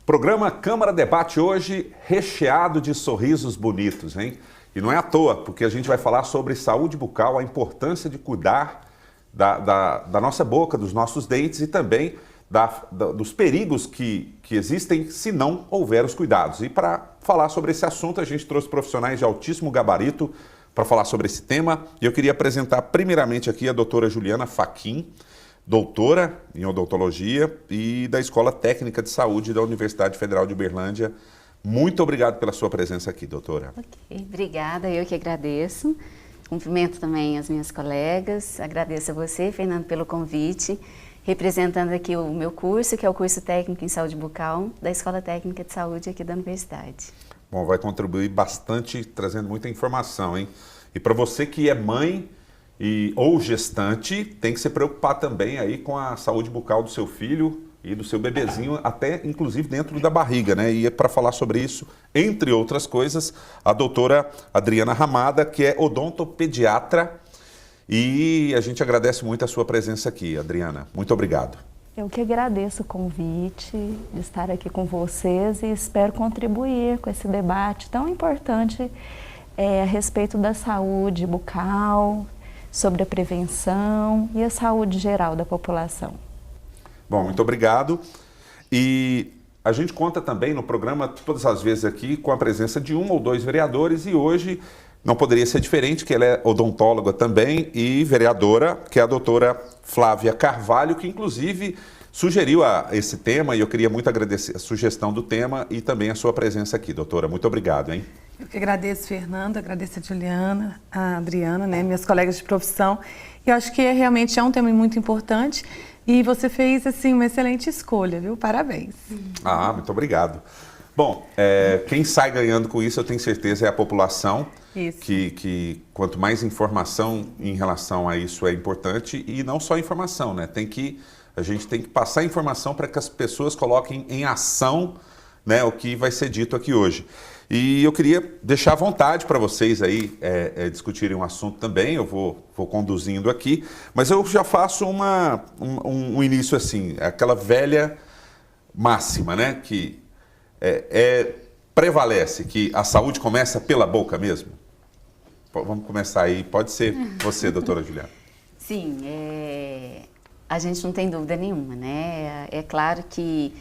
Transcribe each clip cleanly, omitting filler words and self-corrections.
Programa Câmara Debate hoje recheado de sorrisos bonitos, hein? E não é à toa, porque a gente vai falar sobre saúde bucal, a importância de cuidar da nossa boca, dos nossos dentes e também dos perigos que existem se não houver os cuidados. E para falar sobre esse assunto, a gente trouxe profissionais de altíssimo gabarito para falar sobre esse tema. E eu queria apresentar primeiramente aqui a doutora Juliana Fachin, doutora em odontologia e da Escola Técnica de Saúde da Universidade Federal de Uberlândia. Muito obrigado pela sua presença aqui, doutora. Ok, obrigada, eu que agradeço. Cumprimento também as minhas colegas, agradeço a você, Fernando, pelo convite, representando aqui o meu curso, que é o curso técnico em saúde bucal da Escola Técnica de Saúde aqui da Universidade. Bom, vai contribuir bastante, trazendo muita informação, hein? E para você que é mãe ou gestante, tem que se preocupar também aí com a saúde bucal do seu filho e do seu bebezinho, até inclusive dentro da barriga, né? E para falar sobre isso, entre outras coisas, a doutora Adriana Ramada, que é odontopediatra, e a gente agradece muito a sua presença aqui, Adriana. Muito obrigado. Eu que agradeço o convite de estar aqui com vocês e espero contribuir com esse debate tão importante a respeito da saúde bucal, sobre a prevenção e a saúde geral da população. Bom, muito obrigado. E a gente conta também no programa, todas as vezes aqui, com a presença de um ou dois vereadores, e hoje não poderia ser diferente, que ela é odontóloga também e vereadora, que é a doutora Flávia Carvalho, que inclusive sugeriu esse tema, e eu queria muito agradecer a sugestão do tema e também a sua presença aqui, doutora. Muito obrigado, hein? Eu que agradeço, Fernando, agradeço a Juliana, a Adriana, né, minhas colegas de profissão. Eu acho que realmente é um tema muito importante e você fez, assim, uma excelente escolha, viu? Parabéns. Ah, muito obrigado. Bom, quem sai ganhando com isso, eu tenho certeza, é a população. Isso. Que quanto mais informação em relação a isso é importante, e não só informação, né? A gente tem que passar informação para que as pessoas coloquem em ação, né, o que vai ser dito aqui hoje. E eu queria deixar à vontade para vocês aí discutirem um assunto também, eu vou conduzindo aqui, mas eu já faço um início assim, aquela velha máxima, né, que prevalece, que a saúde começa pela boca mesmo. Vamos começar aí, pode ser você, doutora Juliana. Sim, a gente não tem dúvida nenhuma, né? É claro que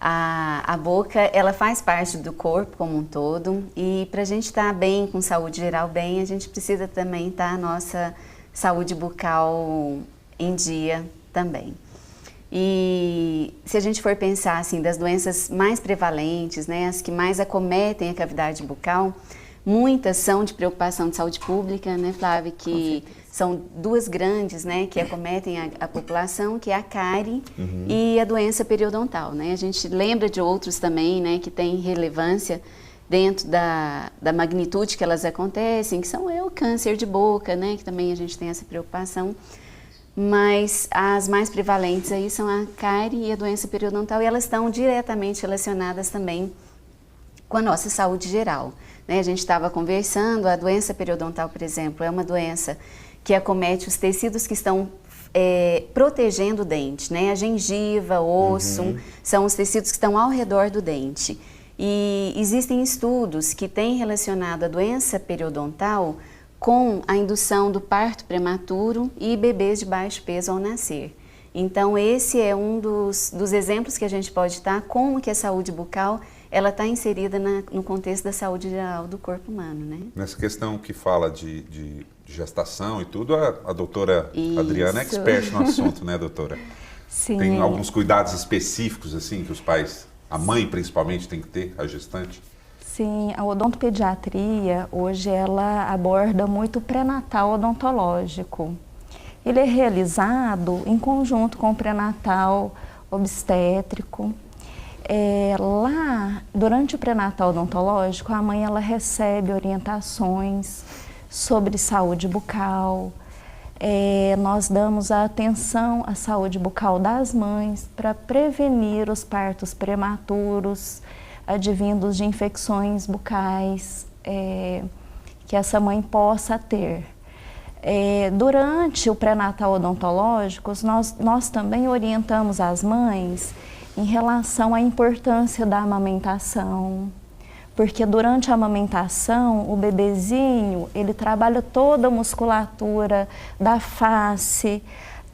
a boca, ela faz parte do corpo como um todo, e para a gente estar bem, com saúde geral bem, a gente precisa também estar a nossa saúde bucal em dia também. E se a gente for pensar assim, das doenças mais prevalentes, né, as que mais acometem a cavidade bucal, muitas são de preocupação de saúde pública, né, Flávia, que são duas grandes, né, que acometem a população, que é a cárie e a doença periodontal, né? A gente lembra de outros também, né, que têm relevância dentro da magnitude que elas acontecem, que são o câncer de boca, né, que também a gente tem essa preocupação. Mas as mais prevalentes aí são a cárie e a doença periodontal, e elas estão diretamente relacionadas também com a nossa saúde geral, né? A gente estava conversando, a doença periodontal, por exemplo, é uma doença que acomete os tecidos que estão protegendo o dente, né? A gengiva, o osso, são os tecidos que estão ao redor do dente. E existem estudos que têm relacionado a doença periodontal com a indução do parto prematuro e bebês de baixo peso ao nascer. Então, esse é um dos exemplos que a gente pode estar, como que a saúde bucal ela está inserida no contexto da saúde geral do corpo humano, né? Nessa questão que fala de gestação e tudo, a doutora Isso. Adriana é expert no assunto, né, doutora? Sim. Tem alguns cuidados específicos, assim, que os pais, a mãe principalmente, tem que ter, a gestante? Sim, a odontopediatria, hoje, ela aborda muito o pré-natal odontológico. Ele é realizado em conjunto com o pré-natal obstétrico. Lá, durante o pré-natal odontológico, a mãe ela recebe orientações sobre saúde bucal. Nós damos a atenção à saúde bucal das mães para prevenir os partos prematuros, advindos de infecções bucais que essa mãe possa ter. Durante o pré-natal odontológico, nós também orientamos as mães em relação à importância da amamentação. Porque durante a amamentação, o bebezinho, ele trabalha toda a musculatura da face,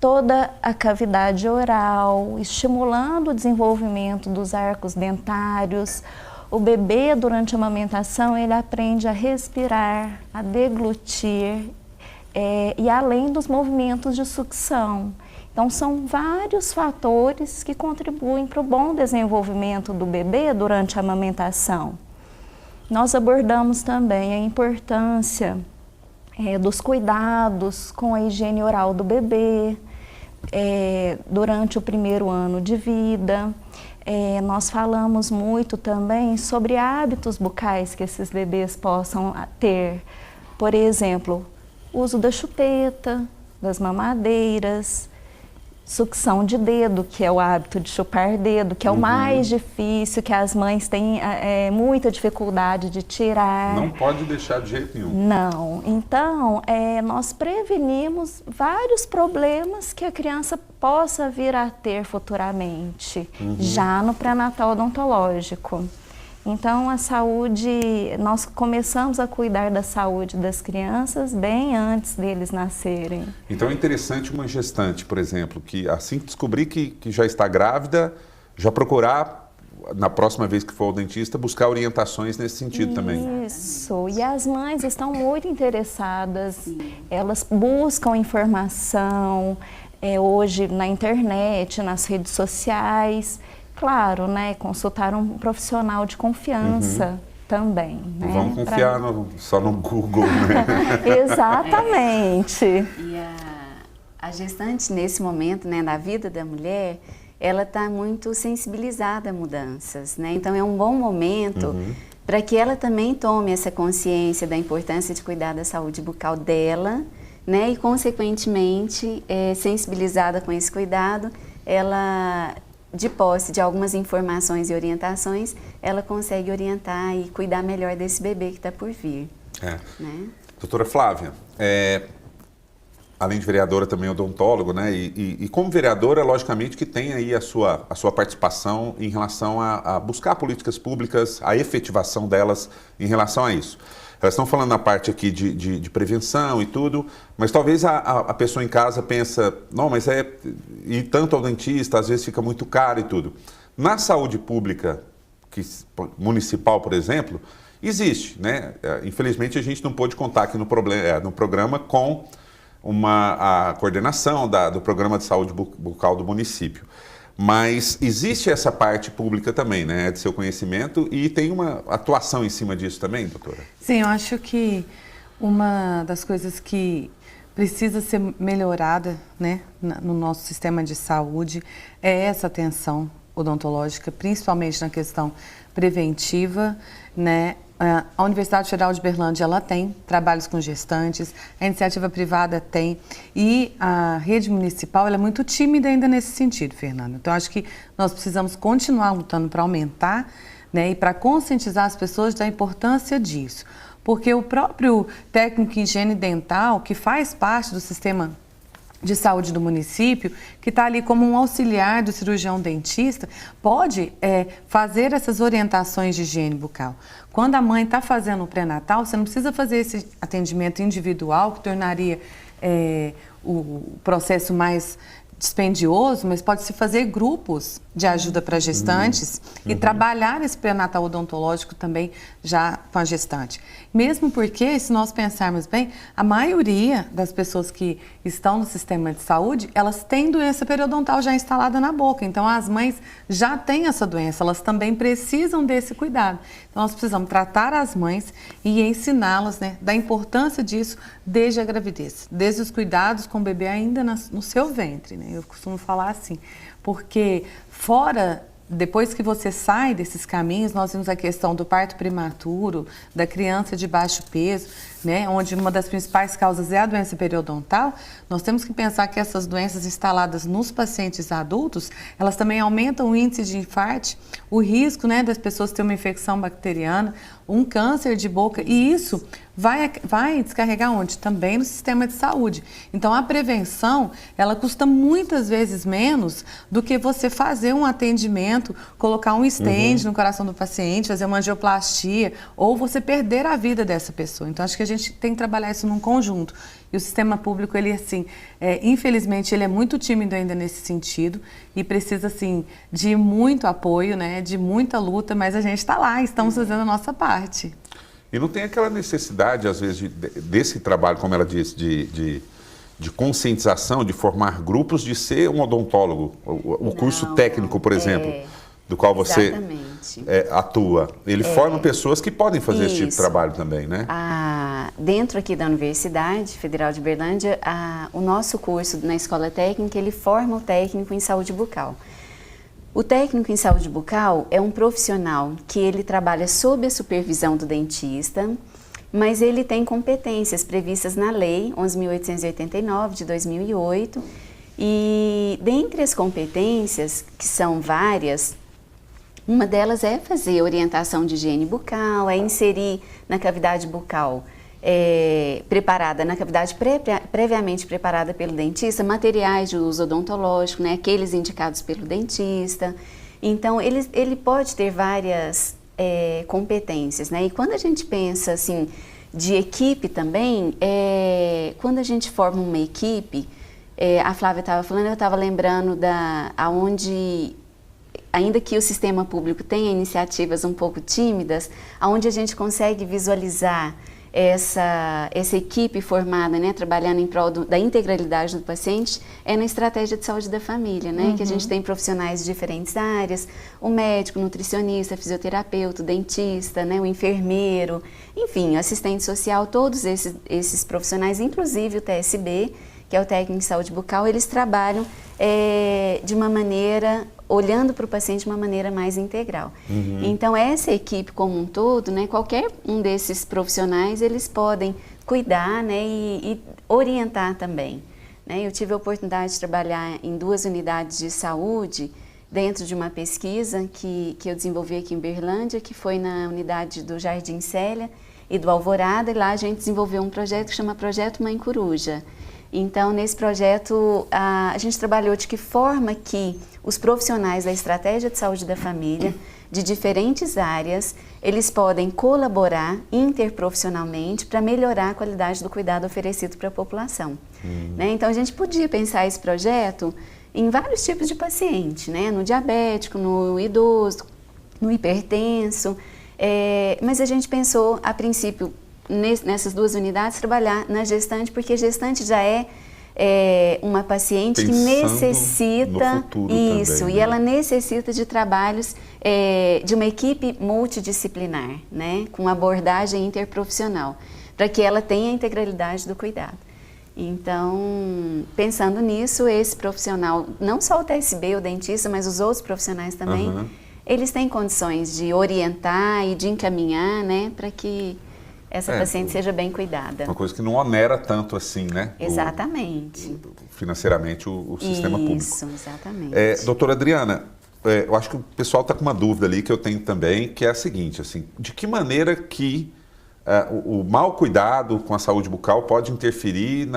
toda a cavidade oral, estimulando o desenvolvimento dos arcos dentários. O bebê, durante a amamentação, ele aprende a respirar, a deglutir, e além dos movimentos de sucção. Então, são vários fatores que contribuem para o bom desenvolvimento do bebê durante a amamentação. Nós abordamos também a importância dos cuidados com a higiene oral do bebê durante o primeiro ano de vida. Nós falamos muito também sobre hábitos bucais que esses bebês possam ter. Por exemplo, o uso da chupeta, das mamadeiras, sucção de dedo, que é o hábito de chupar dedo, que é o mais difícil, que as mães têm muita dificuldade de tirar. Não pode deixar de jeito nenhum. Não. Então, nós prevenimos vários problemas que a criança possa vir a ter futuramente, já no pré-natal odontológico. Então, a saúde, nós começamos a cuidar da saúde das crianças bem antes deles nascerem. Então é interessante uma gestante, por exemplo, que assim que descobrir que já está grávida, já procurar, na próxima vez que for ao dentista, buscar orientações nesse sentido também. Isso, e as mães estão muito interessadas, elas buscam informação, hoje na internet, nas redes sociais. Claro, né, consultar um profissional de confiança também. Né, vamos confiar só no Google, né? Exatamente. E a gestante, nesse momento, né, na vida da mulher, ela está muito sensibilizada a mudanças, né? Então, é um bom momento para que ela também tome essa consciência da importância de cuidar da saúde bucal dela, né? E, consequentemente, sensibilizada com esse cuidado, ela, de posse de algumas informações e orientações, ela consegue orientar e cuidar melhor desse bebê que está por vir. Né? Doutora Flávia, além de vereadora, também odontólogo, né? E como vereadora, logicamente que tem aí a sua participação em relação a buscar políticas públicas, a efetivação delas em relação a isso. Elas estão falando na parte aqui de prevenção e tudo, mas talvez a pessoa em casa pensa, não, mas ir tanto ao dentista, às vezes fica muito caro e tudo. Na saúde pública, municipal, por exemplo, existe, né? Infelizmente a gente não pôde contar aqui no programa com a coordenação do programa de saúde bucal do município. Mas existe essa parte pública também, né, de seu conhecimento, e tem uma atuação em cima disso também, doutora? Sim, eu acho que uma das coisas que precisa ser melhorada, né, no nosso sistema de saúde é essa atenção odontológica, principalmente na questão preventiva, né? A Universidade Federal de Berlândia, ela tem trabalhos com gestantes, a iniciativa privada tem, e a rede municipal ela é muito tímida ainda nesse sentido, Fernanda. Então, acho que nós precisamos continuar lutando para aumentar, né, e para conscientizar as pessoas da importância disso. Porque o próprio técnico em higiene dental, que faz parte do sistema de saúde do município, que está ali como um auxiliar do cirurgião dentista, pode fazer essas orientações de higiene bucal. Quando a mãe está fazendo o pré-natal, você não precisa fazer esse atendimento individual, que tornaria o processo mais dispendioso, mas pode-se fazer grupos de ajuda para gestantes e trabalhar esse pré-natal odontológico também já com a gestante. Mesmo porque, se nós pensarmos bem, a maioria das pessoas que estão no sistema de saúde, elas têm doença periodontal já instalada na boca. Então, as mães já têm essa doença, elas também precisam desse cuidado. Então, nós precisamos tratar as mães e ensiná-las, né, da importância disso desde a gravidez, desde os cuidados com o bebê ainda no seu ventre, né? Eu costumo falar assim, porque depois que você sai desses caminhos, nós vimos a questão do parto prematuro, da criança de baixo peso, né, onde uma das principais causas é a doença periodontal. Nós temos que pensar que essas doenças instaladas nos pacientes adultos, elas também aumentam o índice de infarto, o risco, né, das pessoas terem uma infecção bacteriana, um câncer de boca, e isso vai descarregar onde? Também no sistema de saúde. Então, a prevenção, ela custa muitas vezes menos do que você fazer um atendimento, colocar um stent no coração do paciente, fazer uma angioplastia, ou você perder a vida dessa pessoa. Então, acho que a gente tem que trabalhar isso num conjunto. E o sistema público, ele, assim, infelizmente, ele é muito tímido ainda nesse sentido e precisa, assim, de muito apoio, né, de muita luta, mas a gente está lá, estamos fazendo a nossa parte. E não tem aquela necessidade, às vezes, desse trabalho, como ela disse, de conscientização, de formar grupos, de ser um odontólogo, o curso técnico, por exemplo, do qual você atua. Ele forma pessoas que podem fazer esse tipo de trabalho também, né? Dentro aqui da Universidade Federal de Uberlândia, o nosso curso na Escola Técnica, ele forma o técnico em saúde bucal. O técnico em saúde bucal é um profissional que ele trabalha sob a supervisão do dentista, mas ele tem competências previstas na Lei 11.889 de 2008 e dentre as competências, que são várias, uma delas é fazer orientação de higiene bucal, é inserir na cavidade bucal preparada, na cavidade previamente preparada pelo dentista, materiais de uso odontológico, né, aqueles indicados pelo dentista. Então, ele pode ter várias competências, né? E quando a gente pensa, assim, de equipe também, quando a gente forma uma equipe, a Flávia estava falando, eu estava lembrando aonde, ainda que o sistema público tenha iniciativas um pouco tímidas, aonde a gente consegue visualizar essa equipe formada, né, trabalhando em prol da integralidade do paciente, é na estratégia de saúde da família, né, que a gente tem profissionais de diferentes áreas, o médico, o nutricionista, fisioterapeuta, o dentista, né, o enfermeiro, enfim, o assistente social, todos esses profissionais, inclusive o TSB, que é o técnico de saúde bucal, eles trabalham de uma maneira, olhando para o paciente de uma maneira mais integral. Então, essa equipe como um todo, né, qualquer um desses profissionais, eles podem cuidar, né, e orientar também. Né? Eu tive a oportunidade de trabalhar em 2 unidades de saúde dentro de uma pesquisa que eu desenvolvi aqui em Uberlândia, que foi na unidade do Jardim Célia e do Alvorada, e lá a gente desenvolveu um projeto que chama Projeto Mãe Coruja. Então, nesse projeto, a gente trabalhou de que forma que os profissionais da estratégia de saúde da família, de diferentes áreas, eles podem colaborar interprofissionalmente para melhorar a qualidade do cuidado oferecido para a população. Né? Então, a gente podia pensar esse projeto em vários tipos de paciente, né? No diabético, no idoso, no hipertenso, mas a gente pensou, a princípio, nessas 2 unidades, trabalhar na gestante, porque a gestante já é uma paciente Pensando que necessita no futuro isso, também, e né? ela necessita de trabalhos de uma equipe multidisciplinar, né, com abordagem interprofissional, para que ela tenha a integralidade do cuidado. Então, pensando nisso, esse profissional, não só o TSB, o dentista, mas os outros profissionais também, eles têm condições de orientar e de encaminhar, né, para que essa paciente seja bem cuidada. Uma coisa que não onera tanto assim, né? Exatamente. Financeiramente o sistema público. Isso, exatamente. Doutora Adriana, eu acho que o pessoal está com uma dúvida ali que eu tenho também, que é a seguinte, assim, de que o mau cuidado com a saúde bucal pode interferir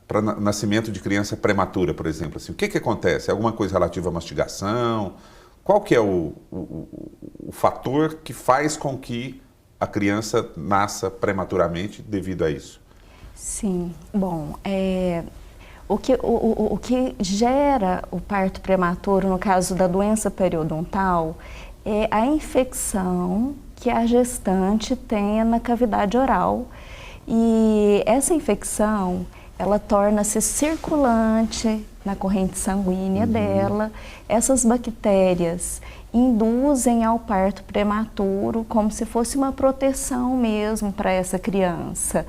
para nascimento de criança prematura, por exemplo? Assim, o que acontece? É alguma coisa relativa à mastigação? Qual que é o fator que faz com que a criança nasça prematuramente devido a isso? Sim, bom, o que gera o parto prematuro, no caso da doença periodontal, é a infecção que a gestante tenha na cavidade oral. E essa infecção, ela torna-se circulante na corrente sanguínea dela. Essas bactérias induzem ao parto prematuro como se fosse uma proteção mesmo para essa criança.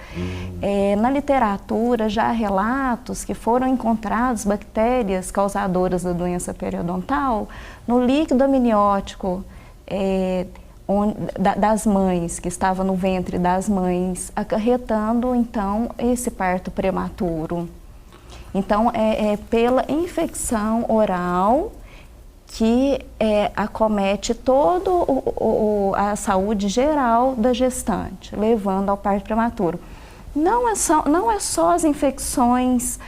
Na literatura já há relatos que foram encontradas bactérias causadoras da doença periodontal no líquido amniótico das mães, que estava no ventre das mães, acarretando então esse parto prematuro. Então é pela infecção oral que acomete toda a saúde geral da gestante, levando ao parto prematuro. Não é só as infecções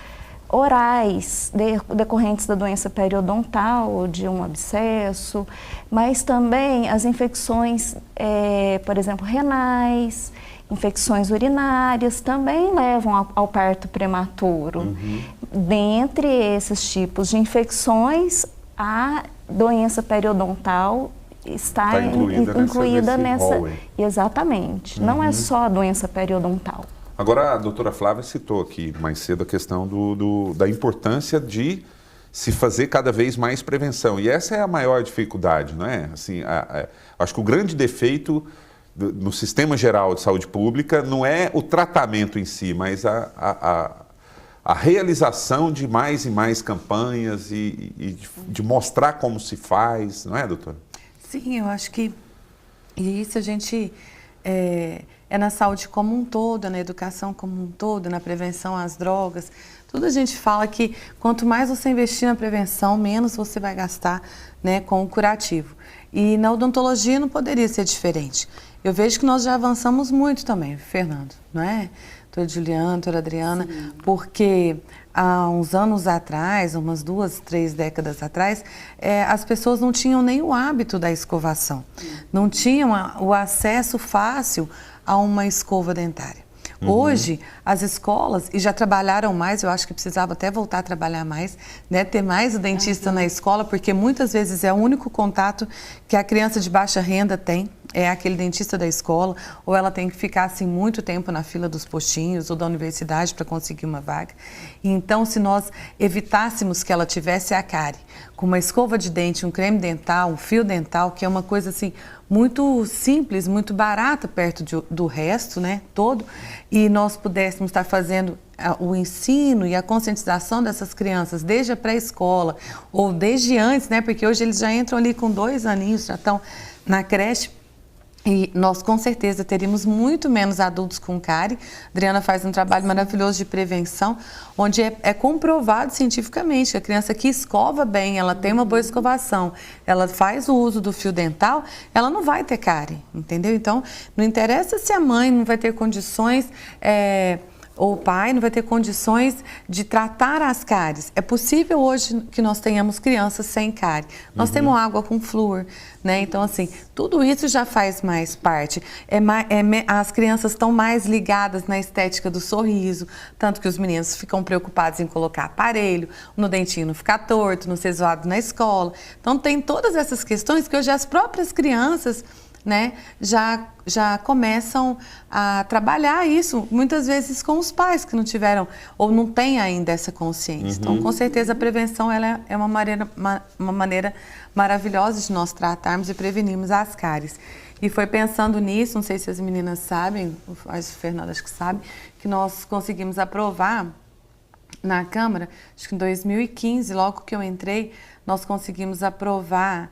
orais decorrentes da doença periodontal ou de um abscesso, mas também as infecções, por exemplo, renais, infecções urinárias também levam ao parto prematuro. Dentre esses tipos de infecções, a doença periodontal está incluída nessa. Exatamente. Não é só a doença periodontal. Agora, a doutora Flávia citou aqui mais cedo a questão da importância de se fazer cada vez mais prevenção. E essa é a maior dificuldade, não é? Assim, acho que o grande defeito no sistema geral de saúde pública não é o tratamento em si, mas a realização de mais e mais campanhas e de mostrar como se faz, não é, doutora? Sim, eu acho que isso a gente... É na saúde como um todo, na educação como um todo, na prevenção às drogas. Tudo a gente fala que quanto mais você investir na prevenção, menos você vai gastar, né, com o curativo. E na odontologia não poderia ser diferente. Eu vejo que nós já avançamos muito também, Fernando, não é? Doutora Juliana, doutora Adriana, sim, porque há uns anos atrás, umas 2, 3 décadas atrás, as pessoas não tinham nem o hábito da escovação, não tinham o acesso fácil a uma escova dentária. Hoje, as escolas, e já trabalharam mais, eu acho que precisava até voltar a trabalhar mais, né, ter mais o dentista na escola, porque muitas vezes é o único contato que a criança de baixa renda tem, é aquele dentista da escola, ou ela tem que ficar assim muito tempo na fila dos postinhos ou da universidade para conseguir uma vaga. Então, se nós evitássemos que ela tivesse a cárie com uma escova de dente, um creme dental, um fio dental, que é uma coisa assim muito simples, muito barata perto do resto, né, todo, e nós pudéssemos estar fazendo o ensino e a conscientização dessas crianças desde a pré-escola ou desde antes, né, porque hoje eles já entram ali com 2 aninhos, já estão na creche. E nós, com certeza, teríamos muito menos adultos com cárie. A Adriana faz um trabalho maravilhoso de prevenção, onde é comprovado cientificamente que a criança que escova bem, ela tem uma boa escovação, ela faz o uso do fio dental, ela não vai ter cárie, entendeu? Então, não interessa se a mãe não vai ter condições... ou o pai não vai ter condições de tratar as cáries. É possível hoje que nós tenhamos crianças sem cárie. Nós temos água com flúor, né? Então, assim, tudo isso já faz mais parte. As crianças estão mais ligadas na estética do sorriso, tanto que os meninos ficam preocupados em colocar aparelho, no dentinho não ficar torto, não ser zoado na escola. Então, tem todas essas questões que hoje as próprias crianças, né, já começam a trabalhar isso, muitas vezes com os pais que não tiveram ou não têm ainda essa consciência. Então, com certeza, a prevenção ela é uma maneira maravilhosa de nós tratarmos e prevenirmos as cáries. E foi pensando nisso, não sei se as meninas sabem, a Fernanda acho que sabe, que nós conseguimos aprovar na Câmara, acho que em 2015, logo que eu entrei, nós conseguimos aprovar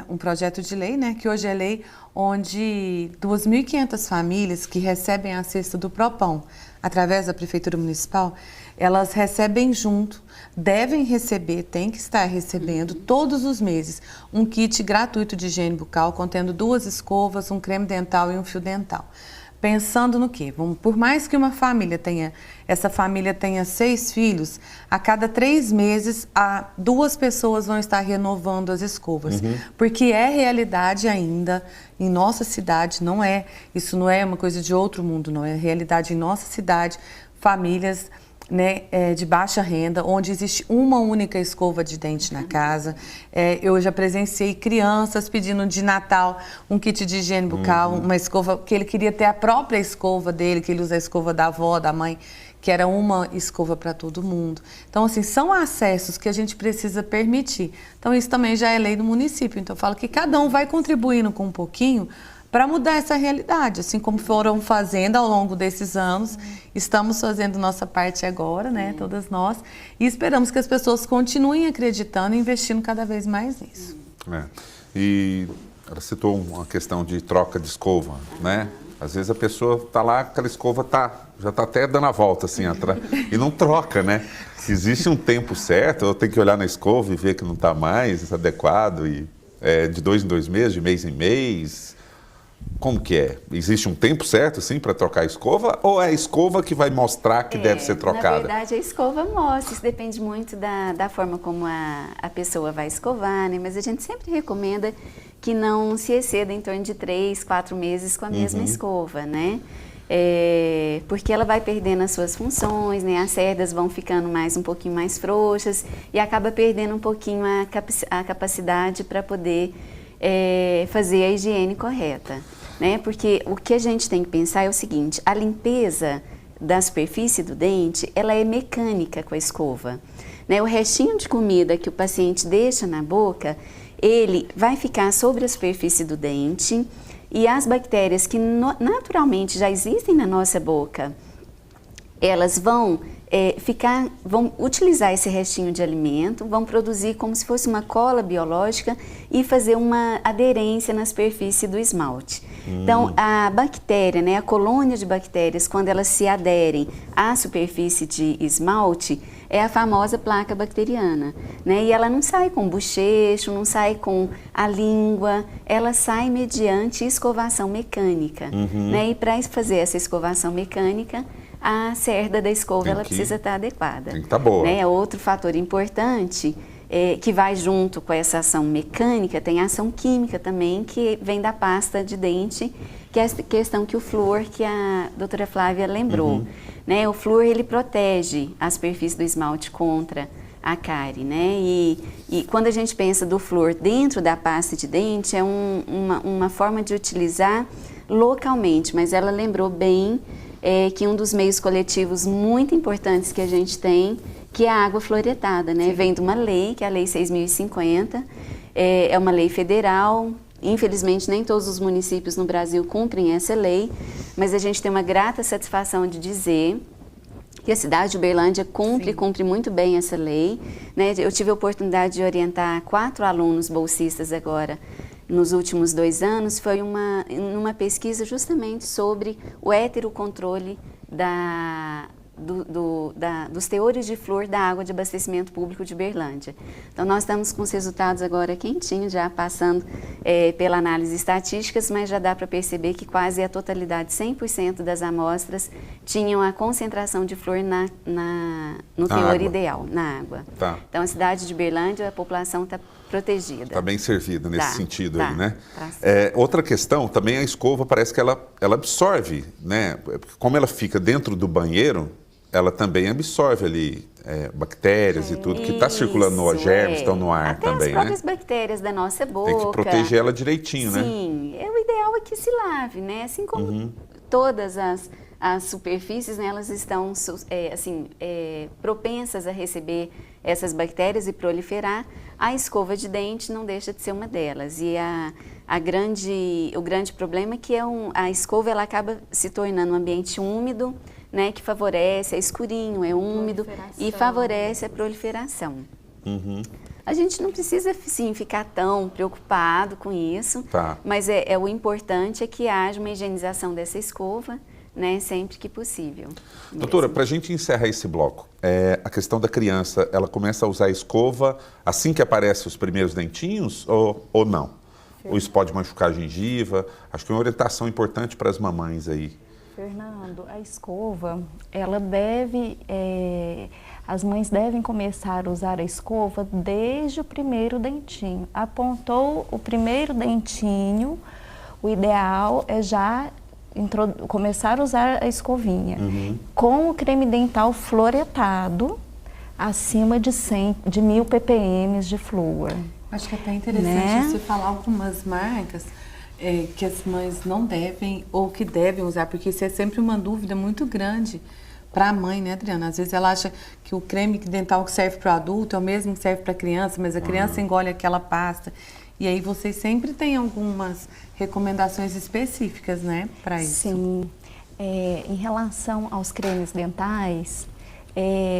um projeto de lei, né, que hoje é lei, onde 2.500 famílias que recebem a cesta do Propão, através da Prefeitura Municipal, elas recebem junto, devem receber, tem que estar recebendo todos os meses um kit gratuito de higiene bucal, contendo 2 escovas, um creme dental e um fio dental. Pensando no quê? Por mais que essa família tenha 6 filhos, a cada 3 meses, 2 pessoas vão estar renovando as escovas. Porque é realidade ainda em nossa cidade, isso não é uma coisa de outro mundo, não, é realidade em nossa cidade, famílias, né, de baixa renda, onde existe uma única escova de dente na casa. Eu já presenciei crianças pedindo de Natal um kit de higiene bucal, uma escova, que ele queria ter a própria escova dele, que ele usa a escova da avó, da mãe, que era uma escova para todo mundo. Então, assim, são acessos que a gente precisa permitir. Então, isso também já é lei do município. Então, eu falo que cada um vai contribuindo com um pouquinho para mudar essa realidade, assim como foram fazendo ao longo desses anos, estamos fazendo nossa parte agora, né, todas nós, e esperamos que as pessoas continuem acreditando e investindo cada vez mais nisso. E ela citou uma questão de troca de escova, né? Às vezes a pessoa está lá, aquela escova já está até dando a volta assim atrás e não troca, né? Se existe um tempo certo, eu tenho que olhar na escova e ver que não está mais adequado, e de 2 em 2 meses, de mês em mês. Como que é? Existe um tempo certo, assim, para trocar a escova? Ou é a escova que vai mostrar que deve ser trocada? Na verdade, a escova mostra. Isso depende muito da forma como a pessoa vai escovar, né? Mas a gente sempre recomenda que não se exceda em torno de 3, 4 meses com a mesma escova, né? Porque ela vai perdendo as suas funções, né? As cerdas vão ficando um pouquinho mais frouxas e acaba perdendo um pouquinho a capacidade para poder fazer a higiene correta, né? Porque o que a gente tem que pensar é o seguinte: a limpeza da superfície do dente, ela é mecânica com a escova, né? O restinho de comida que o paciente deixa na boca, ele vai ficar sobre a superfície do dente, e as bactérias que naturalmente já existem na nossa boca, elas vão vão utilizar esse restinho de alimento, vão produzir como se fosse uma cola biológica e fazer uma aderência na superfície do esmalte. Então, a bactéria, né, a colônia de bactérias, quando elas se aderem à superfície de esmalte, é a famosa placa bacteriana, né? E ela não sai com bochecho, não sai com a língua, ela sai mediante escovação mecânica, né? E para fazer essa escovação mecânica, a cerda da escova ela precisa estar adequada. Tem que estar boa. Né? Outro fator importante que vai junto com essa ação mecânica, tem a ação química também, que vem da pasta de dente, que é a questão que o flúor, que a doutora Flávia lembrou. Né? O flúor, ele protege a superfície do esmalte contra a cárie, né? E quando a gente pensa do flúor dentro da pasta de dente, é uma forma de utilizar localmente, mas ela lembrou bem que um dos meios coletivos muito importantes que a gente tem, que é a água fluoretada, né? Vem de uma lei, que é a Lei 6.050, é uma lei federal. Infelizmente, nem todos os municípios no Brasil cumprem essa lei, mas a gente tem uma grata satisfação de dizer que a cidade de Uberlândia cumpre muito bem essa lei, né? Eu tive a oportunidade de orientar 4 alunos bolsistas agora, nos últimos 2 anos, foi numa pesquisa justamente sobre o heterocontrole dos teores de flúor da água de abastecimento público de Uberlândia. Então, nós estamos com os resultados agora quentinhos, já passando pela análise estatísticas, mas já dá para perceber que quase a totalidade, 100% das amostras, tinham a concentração de flúor no teor ideal, na água. Tá. Então, a cidade de Uberlândia, a população está protegida. Está bem servida nesse sentido aí, né? Tá. Outra questão, também a escova parece que ela absorve, né? Como ela fica dentro do banheiro, ela também absorve ali bactérias e tudo, que está circulando no germes, estão no ar até também, as próprias né? bactérias da nossa boca. Tem que proteger ela direitinho, né? Sim, o ideal é que se lave, né? Assim como todas as superfícies, né, elas estão propensas a receber essas bactérias e proliferar. A escova de dente não deixa de ser uma delas. E o grande problema é que a escova ela acaba se tornando um ambiente úmido, né, que favorece, é escurinho, é úmido e favorece a proliferação. A gente não precisa, sim, ficar tão preocupado com isso, mas o importante é que haja uma higienização dessa escova, né, sempre que possível. Doutora, para a gente encerrar esse bloco, a questão da criança, ela começa a usar a escova assim que aparecem os primeiros dentinhos ou não? Ou isso pode machucar a gengiva? Acho que é uma orientação importante para as mamães aí. Fernando, a escova, ela deve, as mães devem começar a usar a escova desde o primeiro dentinho. Apontou o primeiro dentinho, o ideal é já começar a usar a escovinha com o creme dental fluoretado acima de 1.000 ppm de flúor. Acho que é até interessante você falar algumas marcas que as mães não devem ou que devem usar, porque isso é sempre uma dúvida muito grande para a mãe, né, Adriana? Às vezes ela acha que o creme dental que serve para o adulto é o mesmo que serve para a criança, mas a criança engole aquela pasta. E aí vocês sempre têm algumas recomendações específicas, né, para isso? Sim. Em relação aos cremes dentais,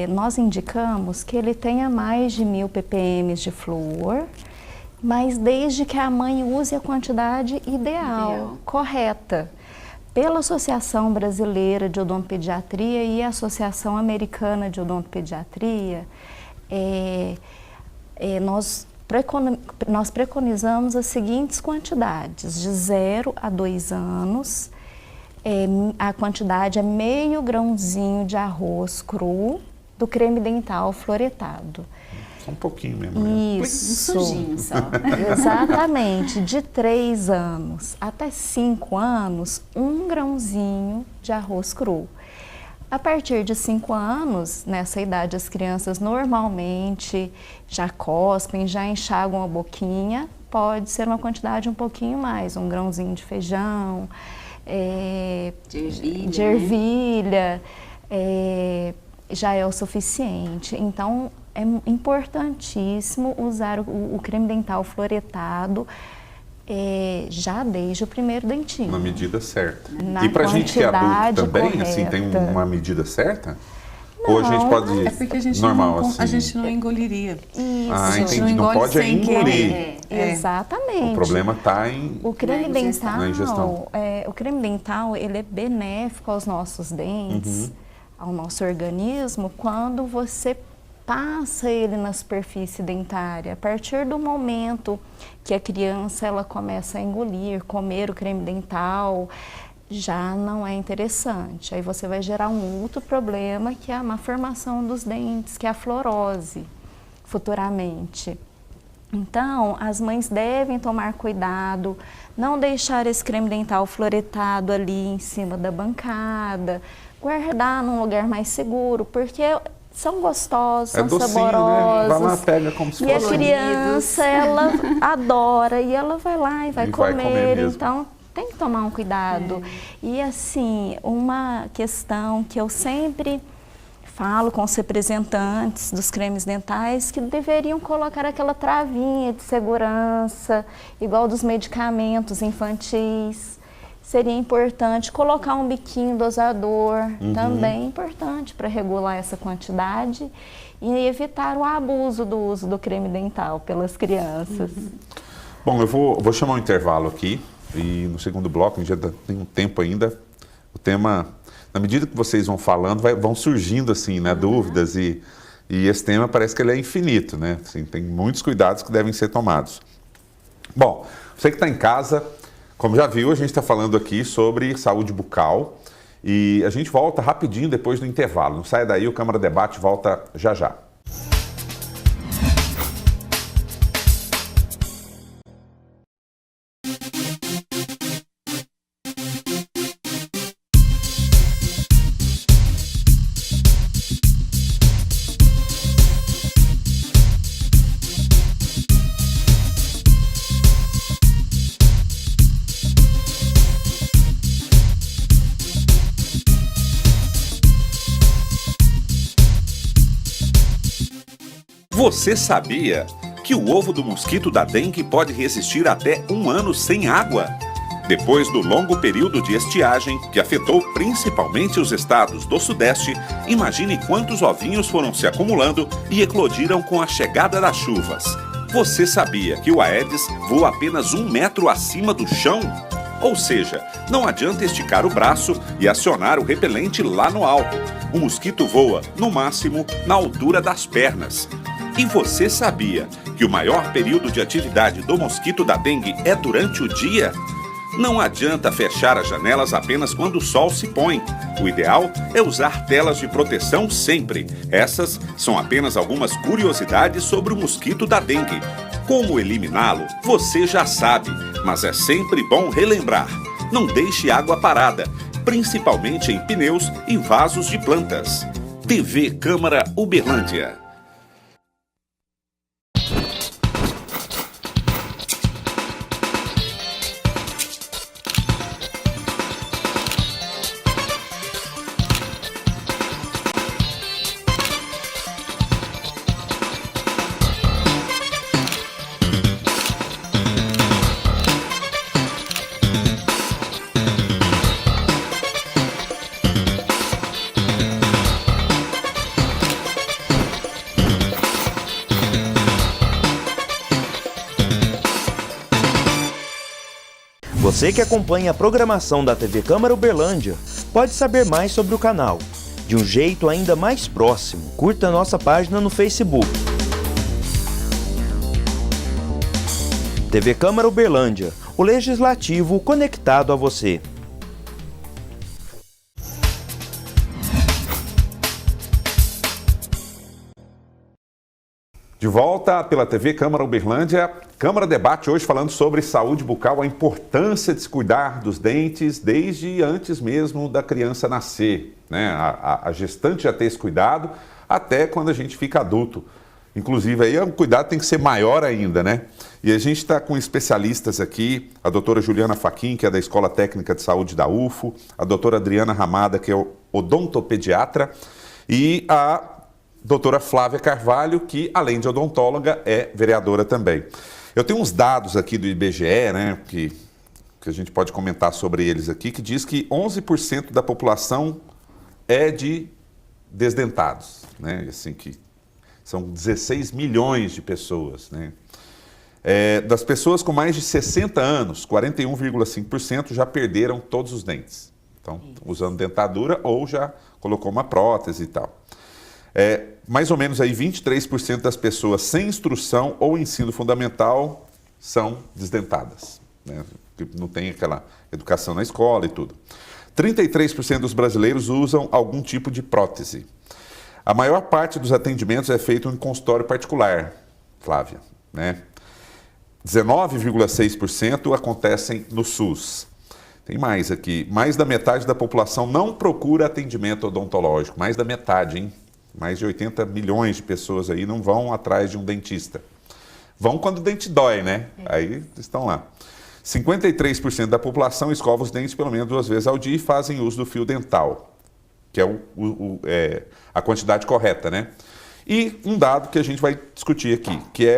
nós indicamos que ele tenha mais de 1.000 ppm de flúor, mas desde que a mãe use a quantidade ideal, correta. pela Associação Brasileira de Odontopediatria e a Associação Americana de Odontopediatria, nós preconizamos as seguintes quantidades: de 0 a 2 anos, a quantidade é meio grãozinho de arroz cru do creme dental fluoretado. Só um pouquinho mesmo. Né? Isso. Um sujinho só. Exatamente. De 3 anos até 5 anos, 1 grãozinho de arroz cru. A partir de 5 anos, nessa idade, as crianças normalmente já cospem, já enxagam a boquinha. Pode ser uma quantidade um pouquinho mais, 1 grãozinho de feijão, de ervilha, já é o suficiente. Então, é importantíssimo usar o creme dental fluoretado já desde o primeiro dentinho. Na medida certa. Na E pra gente que é adulto também, correta. assim, tem uma medida certa? Não, ou a gente pode... É porque a gente, normal, não, assim. a gente não engoliria. Isso. Ah, entendi. não Não engole pode é sem engolir. querer. Exatamente. O problema está em... O creme Na ingestão. dental, Na ingestão. o creme dental, ele é benéfico aos nossos dentes, ao nosso organismo, quando você passa ele na superfície dentária. A partir do momento que a criança ela começa a engolir, comer o creme dental, já não é interessante. Aí você vai gerar um outro problema, que é a má formação dos dentes, que é a fluorose, futuramente. Então, as mães devem tomar cuidado, não deixar esse creme dental fluoretado ali em cima da bancada, guardar num lugar mais seguro, porque são gostosos, são docinho, saborosos. né? Vai lá, pega como se e fosse... a criança, ela adora e ela vai lá e vai comer. mesmo. Então, tem que tomar um cuidado. E assim, uma questão que eu sempre falo com os representantes dos cremes dentais, que deveriam colocar aquela travinha de segurança, igual dos medicamentos infantis. Seria importante colocar um biquinho dosador, também é importante para regular essa quantidade e evitar o abuso do uso do creme dental pelas crianças. Bom, eu vou chamar um intervalo aqui e no segundo bloco, a gente já tem um tempo ainda, o tema, na medida que vocês vão falando, vão surgindo assim, né, dúvidas e esse tema parece que ele é infinito, né? Assim, tem muitos cuidados que devem ser tomados. Bom, você que está em casa, como já viu, a gente está falando aqui sobre saúde bucal e a gente volta rapidinho depois do intervalo. Não saia daí, o Câmara Debate volta já já. Você sabia que o ovo do mosquito da dengue pode resistir até 1 ano sem água? Depois do longo período de estiagem, que afetou principalmente os estados do Sudeste, imagine quantos ovinhos foram se acumulando e eclodiram com a chegada das chuvas. Você sabia que o Aedes voa apenas 1 metro acima do chão? Ou seja, não adianta esticar o braço e acionar o repelente lá no alto. O mosquito voa, no máximo, na altura das pernas. E você sabia que o maior período de atividade do mosquito da dengue é durante o dia? Não adianta fechar as janelas apenas quando o sol se põe. O ideal é usar telas de proteção sempre. Essas são apenas algumas curiosidades sobre o mosquito da dengue. Como eliminá-lo, você já sabe, mas é sempre bom relembrar. Não deixe água parada, principalmente em pneus e vasos de plantas. TV Câmara Uberlândia. Você que acompanha a programação da TV Câmara Uberlândia pode saber mais sobre o canal. De um jeito ainda mais próximo, curta nossa página no Facebook. TV Câmara Uberlândia, o legislativo conectado a você. De volta pela TV Câmara Uberlândia, Câmara debate hoje falando sobre saúde bucal, a importância de se cuidar dos dentes desde antes mesmo da criança nascer, né? A gestante já ter esse cuidado até quando a gente fica adulto. Inclusive aí o cuidado tem que ser maior ainda, né? E a gente está com especialistas aqui, a doutora Juliana Faquin, que é da Escola Técnica de Saúde da UFO, a doutora Adriana Ramada, que é odontopediatra, e a doutora Flávia Carvalho, que além de odontóloga é vereadora também. Eu tenho uns dados aqui do IBGE, né, que a gente pode comentar sobre eles aqui, que diz que 11% da população é de desdentados, né, assim que são 16 milhões de pessoas, né. Das pessoas com mais de 60 anos, 41,5% já perderam todos os dentes. Então, usando dentadura ou já colocou uma prótese e tal. Mais ou menos aí 23% das pessoas sem instrução ou ensino fundamental são desdentadas, né? Não tem aquela educação na escola e tudo. 33% dos brasileiros usam algum tipo de prótese. A maior parte dos atendimentos é feito em consultório particular, Flávia, né? 19,6% acontecem no SUS. Tem mais aqui, mais da metade da população não procura atendimento odontológico, mais da metade, hein? Mais de 80 milhões de pessoas aí não vão atrás de um dentista. Vão quando o dente dói, né? Aí estão lá. 53% da população escova os dentes pelo menos 2 vezes ao dia e fazem uso do fio dental, que é a quantidade correta, né? E um dado que a gente vai discutir aqui, que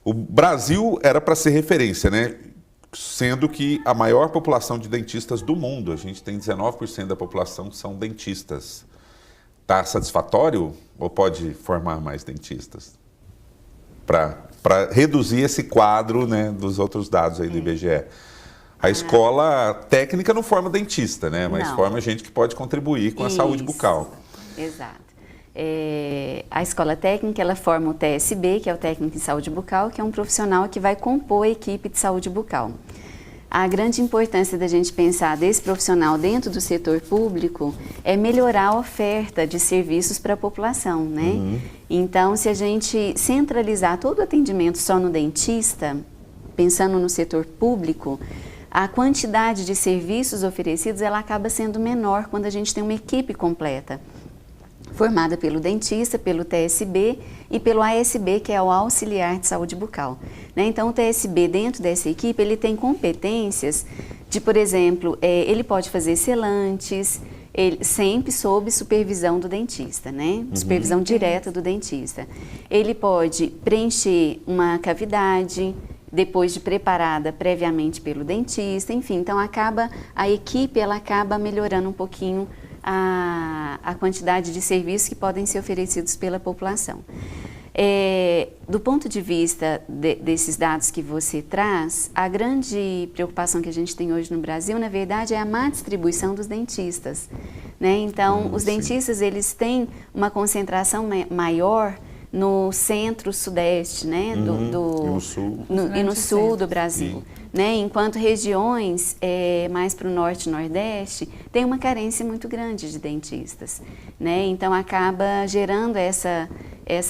o Brasil era para ser referência, né? Sendo que a maior população de dentistas do mundo, a gente tem 19% da população que são dentistas. Está satisfatório ou pode formar mais dentistas? Para reduzir esse quadro, né, dos outros dados aí do IBGE. A escola técnica não forma dentista, né? Mas não. Forma gente que pode contribuir com a saúde bucal. Exato. A escola técnica, ela forma o TSB, que é o técnico em saúde bucal, que é um profissional que vai compor a equipe de saúde bucal. A grande importância da gente pensar desse profissional dentro do setor público é melhorar a oferta de serviços para a população, né? Então, se a gente centralizar todo o atendimento só no dentista, pensando no setor público, a quantidade de serviços oferecidos ela acaba sendo menor quando a gente tem uma equipe completa, formada pelo dentista, pelo TSB e pelo ASB, que é o auxiliar de saúde bucal, né? Então, o TSB, dentro dessa equipe, ele tem competências de, por exemplo, ele pode fazer selantes, sempre sob supervisão do dentista, né? Supervisão direta do dentista. Ele pode preencher uma cavidade, depois de preparada previamente pelo dentista, enfim. Então, a equipe ela acaba melhorando um pouquinho a quantidade de serviços que podem ser oferecidos pela população. Do ponto de vista desses dados que você traz, a grande preocupação que a gente tem hoje no Brasil, na verdade, é a má distribuição dos dentistas, né? Então, os dentistas, eles têm uma concentração maior no centro-sudeste, né? E no sul do Brasil. Né? Enquanto regiões mais para o norte e nordeste tem uma carência muito grande de dentistas, né? Então acaba gerando essa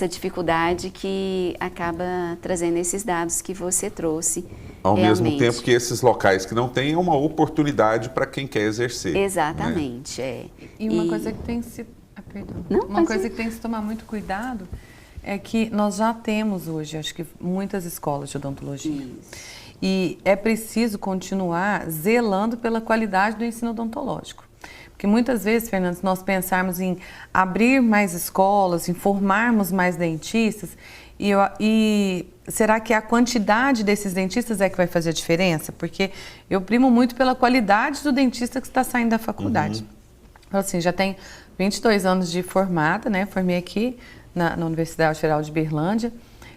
dificuldade que acaba trazendo esses dados que você trouxe. Ao mesmo tempo que esses locais que não têm é uma oportunidade para quem quer exercer. Exatamente, né? E uma coisa que tem que se... Uma coisa que tem que se tomar muito cuidado é que nós já temos hoje, acho que muitas escolas de odontologia. Isso. E é preciso continuar zelando pela qualidade do ensino odontológico. Porque muitas vezes, Fernando, se nós pensarmos em abrir mais escolas, em formarmos mais dentistas, e será que a quantidade desses dentistas é que vai fazer a diferença? Porque eu primo muito pela qualidade do dentista que está saindo da faculdade. Então, assim, já tenho 22 anos de formada, né? Formei aqui na Universidade Federal de Berlândia.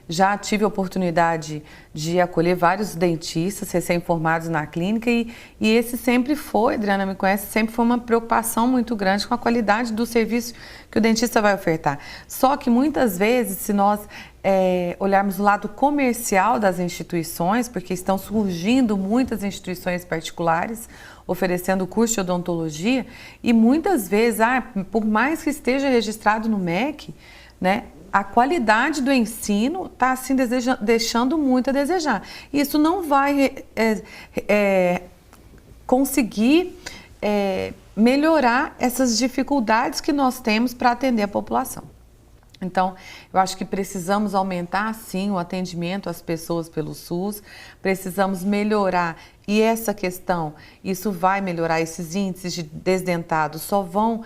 já tive a oportunidade de acolher vários dentistas recém-formados na clínica e esse sempre foi, Adriana me conhece, sempre foi uma preocupação muito grande com a qualidade do serviço que o dentista vai ofertar. Só que muitas vezes, se nós olharmos o lado comercial das instituições, porque estão surgindo muitas instituições particulares oferecendo curso de odontologia e muitas vezes, por mais que esteja registrado no MEC, né, a qualidade do ensino está assim deixando muito a desejar. Isso não vai conseguir melhorar essas dificuldades que nós temos para atender a população. Então, eu acho que precisamos aumentar, sim, o atendimento às pessoas pelo SUS, precisamos melhorar, e essa questão, isso vai melhorar, esses índices de desdentados só vão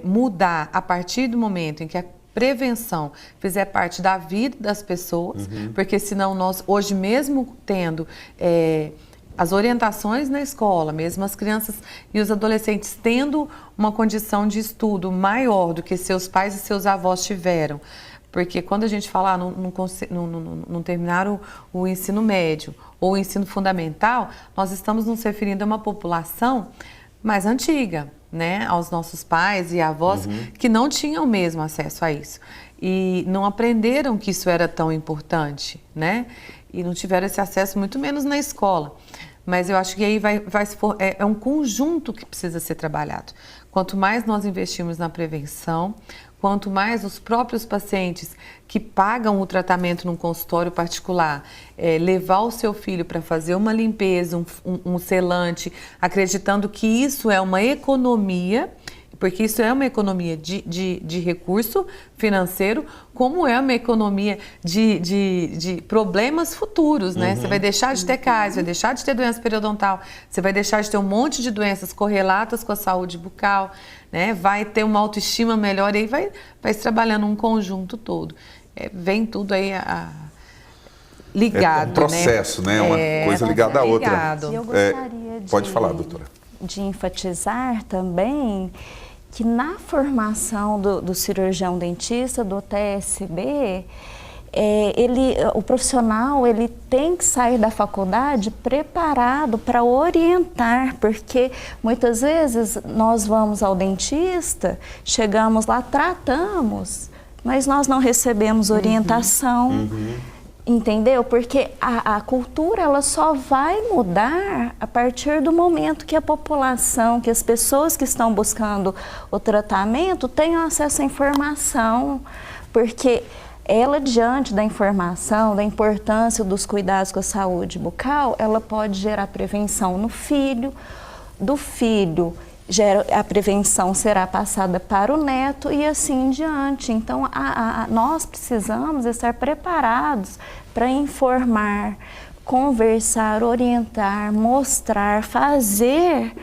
mudar a partir do momento em que a prevenção fizer parte da vida das pessoas, porque senão nós, hoje mesmo tendo as orientações na escola, mesmo as crianças e os adolescentes tendo uma condição de estudo maior do que seus pais e seus avós tiveram, porque quando a gente fala não terminaram o ensino médio ou o ensino fundamental, nós estamos nos referindo a uma população mais antiga, né, aos nossos pais e avós que não tinham mesmo acesso a isso e não aprenderam que isso era tão importante, né, e não tiveram esse acesso muito menos na escola. Mas eu acho que aí é um conjunto que precisa ser trabalhado. Quanto mais nós investimos na prevenção, quanto mais os próprios pacientes que pagam o tratamento num consultório particular, levar o seu filho para fazer uma limpeza, um selante, acreditando que isso é uma economia, porque isso é uma economia de recurso financeiro, como é uma economia de problemas futuros, né? Você vai deixar de ter cáries, vai deixar de ter doença periodontal, você vai deixar de ter um monte de doenças correlatas com a saúde bucal, né? Vai ter uma autoestima melhor e aí vai se trabalhando um conjunto todo. Vem tudo aí ligado, um processo, né? Uma coisa ligada à outra. E eu gostaria pode falar, doutora. De enfatizar também que na formação do cirurgião dentista, do TSB, o profissional ele tem que sair da faculdade preparado para orientar, porque muitas vezes nós vamos ao dentista, chegamos lá, tratamos, mas nós não recebemos orientação. Entendeu? Porque a cultura ela só vai mudar a partir do momento que a população, que as pessoas que estão buscando o tratamento tenham acesso à informação, porque ela, diante da informação, da importância dos cuidados com a saúde bucal, ela pode gerar prevenção no filho, do filho a prevenção será passada para o neto e assim em diante. Então, nós precisamos estar preparados para informar, conversar, orientar, mostrar, fazer,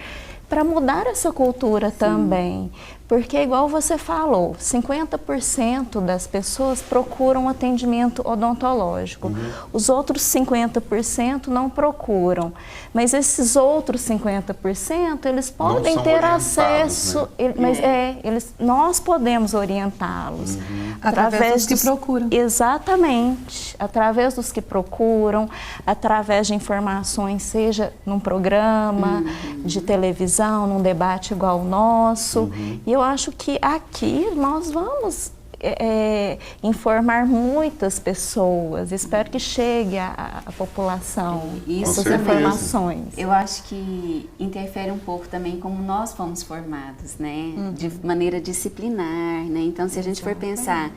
para mudar essa cultura também. Porque, igual você falou, 50% das pessoas procuram atendimento odontológico. Os outros 50% não procuram. Mas esses outros 50%, eles podem ter acesso, né? Mas nós podemos orientá-los. Através dos que procuram. Exatamente. Através dos que procuram, através de informações, seja num programa de televisão, num debate igual o nosso. E eu acho que aqui nós vamos informar muitas pessoas. Espero que chegue à população essas informações. Eu acho que interfere um pouco também como nós fomos formados, né? De maneira disciplinar, né? Então, se a gente for pensar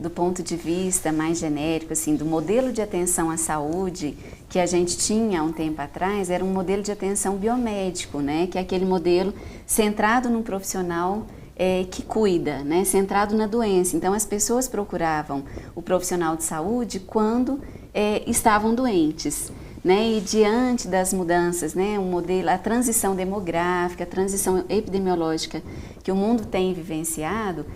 do ponto de vista mais genérico, assim, do modelo de atenção à saúde que a gente tinha há um tempo atrás, era um modelo de atenção biomédico, né? Que é aquele modelo centrado num profissional que cuida, né? Centrado na doença. Então, as pessoas procuravam o profissional de saúde quando estavam doentes, né? E diante das mudanças, né? A transição demográfica, a transição epidemiológica que o mundo tem vivenciado,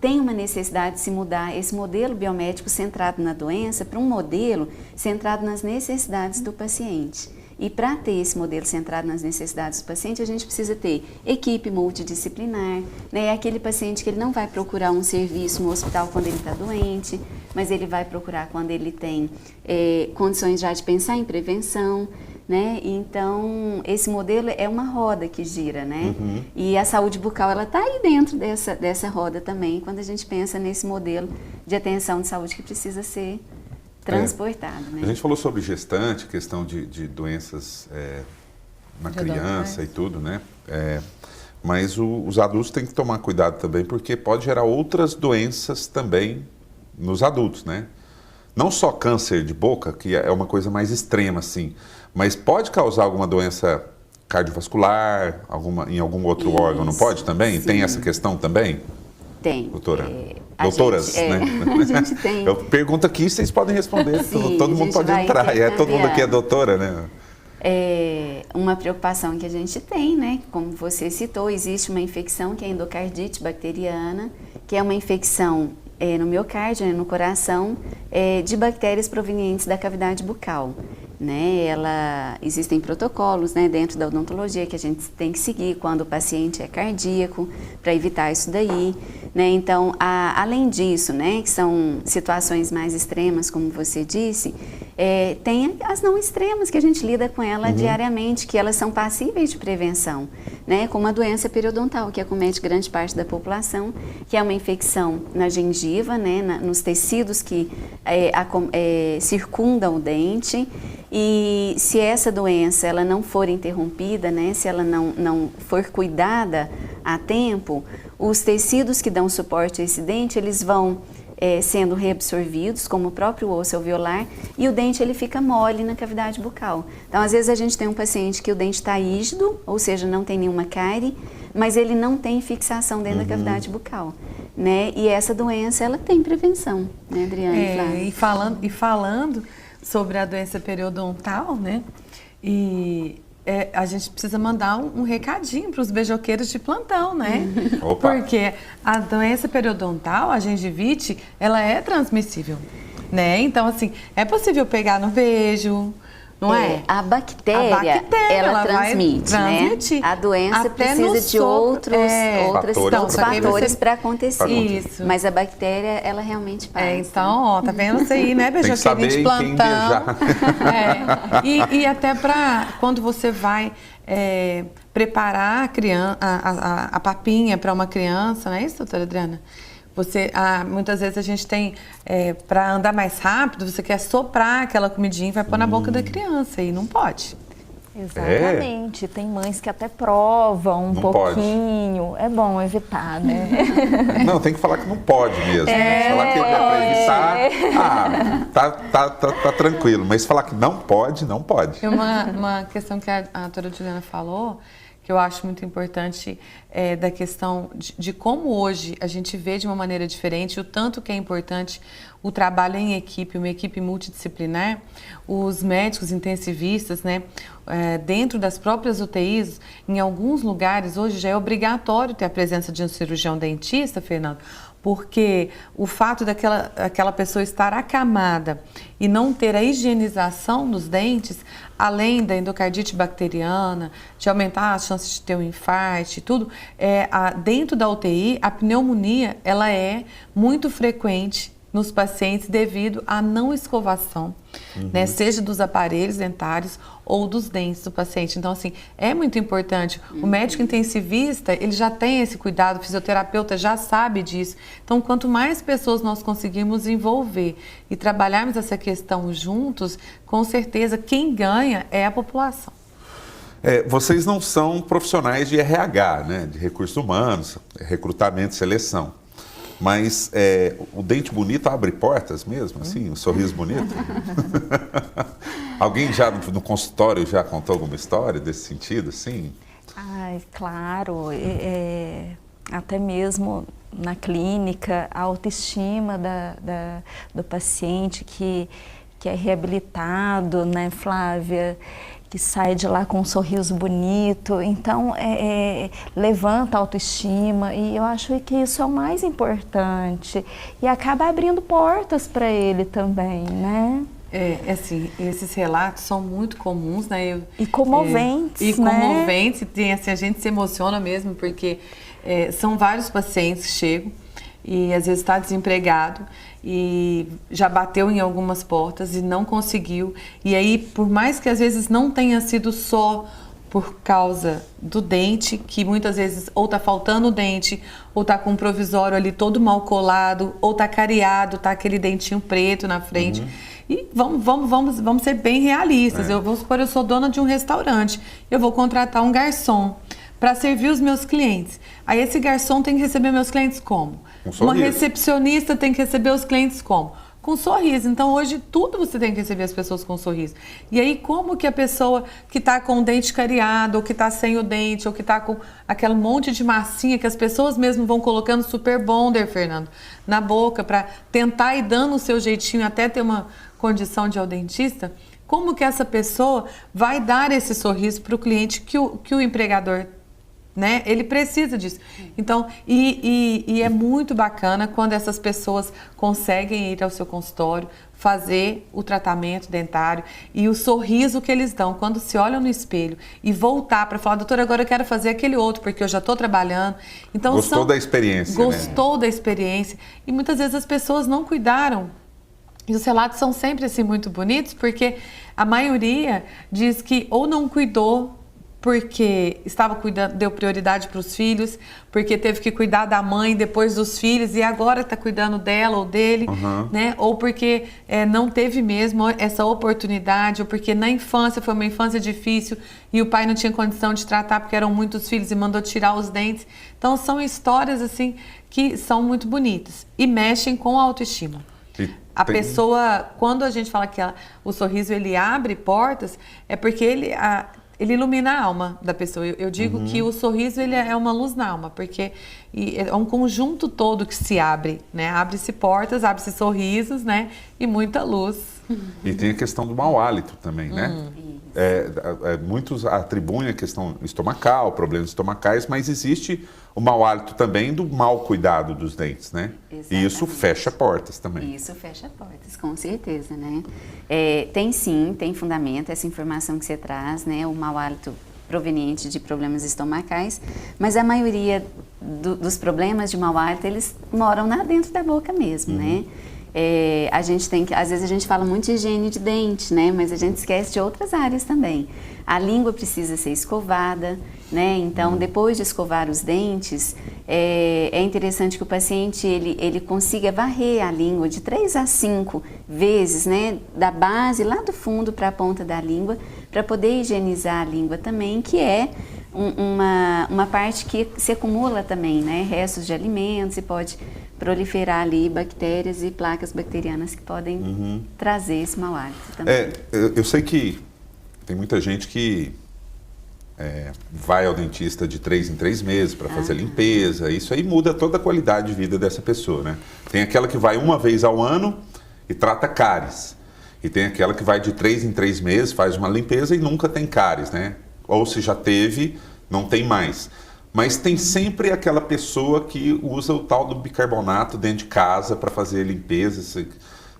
tem uma necessidade de se mudar esse modelo biomédico centrado na doença para um modelo centrado nas necessidades do paciente. E para ter esse modelo centrado nas necessidades do paciente, a gente precisa ter equipe multidisciplinar, né? É aquele paciente que ele não vai procurar um serviço no hospital quando ele está doente, mas ele vai procurar quando ele tem condições já de pensar em prevenção, né? Então, esse modelo é uma roda que gira, né? E a saúde bucal, ela está aí dentro dessa roda também, quando a gente pensa nesse modelo de atenção de saúde que precisa ser transportado, né? A gente falou sobre gestante, questão de doenças na criança e tudo, né? Mas os adultos têm que tomar cuidado também, porque pode gerar outras doenças também nos adultos, né? Não só câncer de boca, que é uma coisa mais extrema, assim, mas pode causar alguma doença cardiovascular, em algum outro órgão, não pode também? Sim. Tem essa questão também? Tem. Doutora? Doutoras, né? A gente tem. Eu pergunto aqui, vocês podem responder, Sim, todo mundo pode entrar, todo mundo aqui é doutora, né? Uma preocupação que a gente tem, né? Como você citou, existe uma infecção que é a endocardite bacteriana, que é uma infecção no miocárdio, no coração, de bactérias provenientes da cavidade bucal. Né? Existem protocolos, né, dentro da odontologia que a gente tem que seguir quando o paciente é cardíaco, para evitar isso daí. Né? Então, além disso, né, que são situações mais extremas, como você disse, tem as não extremas que a gente lida com ela diariamente, que elas são passíveis de prevenção, né? Como a doença periodontal, que acomete grande parte da população, que é uma infecção na gengiva, né, nos tecidos que circundam o dente. E se essa doença ela não for interrompida, né, se ela não for cuidada a tempo, os tecidos que dão suporte a esse dente, eles vão sendo reabsorvidos, como o próprio osso alveolar, e o dente ele fica mole na cavidade bucal. Então, às vezes a gente tem um paciente que o dente está rígido, ou seja, não tem nenhuma cárie, mas ele não tem fixação dentro da cavidade bucal. Né? E essa doença, ela tem prevenção, né, Adriane? E falando sobre a doença periodontal, né? A gente precisa mandar um recadinho para os beijoqueiros de plantão, né? Opa. Porque a doença periodontal, a gengivite, ela é transmissível, né? Então, assim, é possível pegar no beijo, não é? A bactéria ela transmite, né? A doença até precisa de outros fatores para acontecer. Isso. Mas a bactéria, ela realmente passa. Então, ó, tá vendo isso aí, né, beijoqueirinho de plantão? E até para quando você vai preparar a papinha para uma criança, não é isso, doutora Adriana? Muitas vezes a gente tem, para andar mais rápido, você quer soprar aquela comidinha e vai pôr na boca da criança e não pode. Exatamente. Tem mães que até provam um pouquinho. É bom evitar, né? Não, tem que falar que não pode mesmo. Falar que é para evitar, tá tranquilo. Mas falar que não pode, não pode. E uma questão que a doutora Juliana falou, que eu acho muito importante, da questão de como hoje a gente vê de uma maneira diferente o tanto que é importante o trabalho em equipe, uma equipe multidisciplinar, os médicos intensivistas, né, dentro das próprias UTIs, em alguns lugares hoje já é obrigatório ter a presença de um cirurgião dentista, Fernando, porque o fato daquela pessoa estar acamada e não ter a higienização dos dentes, além da endocardite bacteriana, de aumentar as chances de ter um infarto e tudo, dentro da UTI, a pneumonia ela é muito frequente nos pacientes devido à não escovação, né, seja dos aparelhos dentários ou dos dentes do paciente. Então, assim, é muito importante. O médico intensivista, ele já tem esse cuidado, o fisioterapeuta já sabe disso. Então, quanto mais pessoas nós conseguirmos envolver e trabalharmos essa questão juntos, com certeza quem ganha é a população. Vocês não são profissionais de RH, né, de recursos humanos, recrutamento e seleção. Mas o dente bonito abre portas mesmo, assim, um sorriso bonito? Alguém já no consultório já contou alguma história desse sentido, assim? Ai, claro. Até mesmo na clínica, a autoestima do paciente que é reabilitado, né, Flávia? Que sai de lá com um sorriso bonito, então levanta a autoestima e eu acho que isso é o mais importante e acaba abrindo portas para ele também, né? Assim, esses relatos são muito comuns, né? E comoventes, e né? comoventes, tem, assim, a gente se emociona mesmo, porque são vários pacientes que chegam e às vezes está desempregado e já bateu em algumas portas e não conseguiu. E aí, por mais que às vezes não tenha sido só por causa do dente, que muitas vezes ou tá faltando o dente, ou tá com um provisório ali todo mal colado, ou tá cariado, tá aquele dentinho preto na frente. E vamos ser bem realistas. Vamos supor, eu sou dona de um restaurante, eu vou contratar um garçom para servir os meus clientes. Aí esse garçom tem que receber meus clientes como? Uma recepcionista tem que receber os clientes como? Com sorriso. Então hoje tudo você tem que receber as pessoas com sorriso. E aí como que a pessoa que está com o dente cariado, ou que está sem o dente, ou que está com aquele monte de massinha que as pessoas mesmo vão colocando super bonder, Fernando, na boca para tentar ir dando o seu jeitinho até ter uma condição de ir ao dentista, como que essa pessoa vai dar esse sorriso para o cliente que o empregador, né? Ele precisa disso. Então, e é muito bacana quando essas pessoas conseguem ir ao seu consultório, fazer o tratamento dentário e o sorriso que eles dão quando se olham no espelho e voltar para falar, doutora, agora eu quero fazer aquele outro porque eu já estou trabalhando. Então, gostou da experiência, Gostou da experiência. E muitas vezes as pessoas não cuidaram. E os relatos são sempre assim muito bonitos porque a maioria diz que ou não cuidou porque estava cuidando, deu prioridade para os filhos, porque teve que cuidar da mãe depois dos filhos e agora está cuidando dela ou dele, né? Ou porque não teve mesmo essa oportunidade, ou porque na infância foi uma infância difícil e o pai não tinha condição de tratar porque eram muitos filhos e mandou tirar os dentes. Então são histórias assim que são muito bonitas e mexem com a autoestima. A pessoa, quando a gente fala que o sorriso ele abre portas, é porque ele ilumina a alma da pessoa. Eu digo que o sorriso ele é uma luz na alma, porque é um conjunto todo que se abre, né? Abre-se portas, abre-se sorrisos, né? E muita luz. E tem a questão do mau hálito também, né? Muitos atribuem a questão estomacal, problemas estomacais, mas existe o mau hálito também do mau cuidado dos dentes, né? Exatamente. E isso fecha portas também. Isso fecha portas, com certeza, né? Tem sim, tem fundamento essa informação que você traz, né? O mau hálito proveniente de problemas estomacais, mas a maioria dos problemas de mau hálito, eles moram lá dentro da boca mesmo, né? A gente tem que, às vezes a gente fala muito de higiene de dente, né? Mas a gente esquece de outras áreas também. A língua precisa ser escovada, né? Então, depois de escovar os dentes, é interessante que o paciente ele consiga varrer a língua de 3 a 5 vezes, né? Da base lá do fundo para a ponta da língua, para poder higienizar a língua também, que é uma parte que se acumula também, né? Restos de alimentos e pode proliferar ali bactérias e placas bacterianas que podem trazer esse mau hálito também. Eu sei que tem muita gente que vai ao dentista de 3 em 3 meses para fazer limpeza. Isso aí muda toda a qualidade de vida dessa pessoa, né? Tem aquela que vai uma vez ao ano e trata cáries. E tem aquela que vai de 3 em 3 meses, faz uma limpeza e nunca tem cáries, né? Ou se já teve, não tem mais. Mas tem sempre aquela pessoa que usa o tal do bicarbonato dentro de casa para fazer limpeza. Isso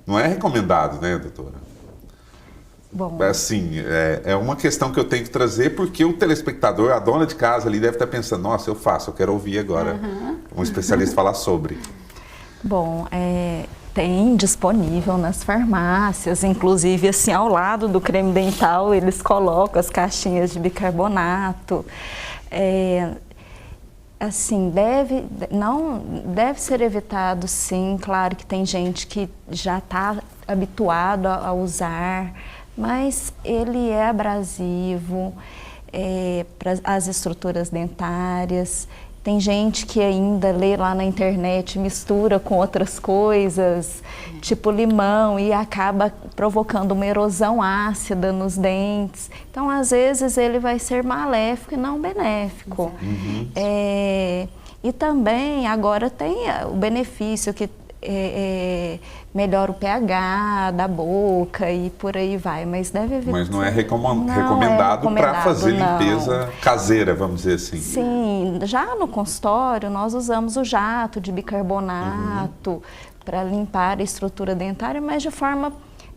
não é recomendado, né, doutora? Bom, Assim, é uma questão que eu tenho que trazer porque o telespectador, a dona de casa ali deve estar pensando, nossa, eu quero ouvir agora um especialista falar sobre. Bom, tem disponível nas farmácias, inclusive assim ao lado do creme dental eles colocam as caixinhas de bicarbonato. Assim, deve ser evitado, sim. Claro que tem gente que já está habituado a usar, mas ele é abrasivo para as estruturas dentárias. Tem gente que ainda lê lá na internet, mistura com outras coisas, tipo limão, e acaba provocando uma erosão ácida nos dentes. Então, às vezes, ele vai ser maléfico e não benéfico. E também, agora, tem o benefício que melhora o pH da boca e por aí vai, mas deve evitar. Mas não é recomendado para fazer limpeza caseira, vamos dizer assim. Sim, já no consultório nós usamos o jato de bicarbonato para limpar a estrutura dentária, mas de forma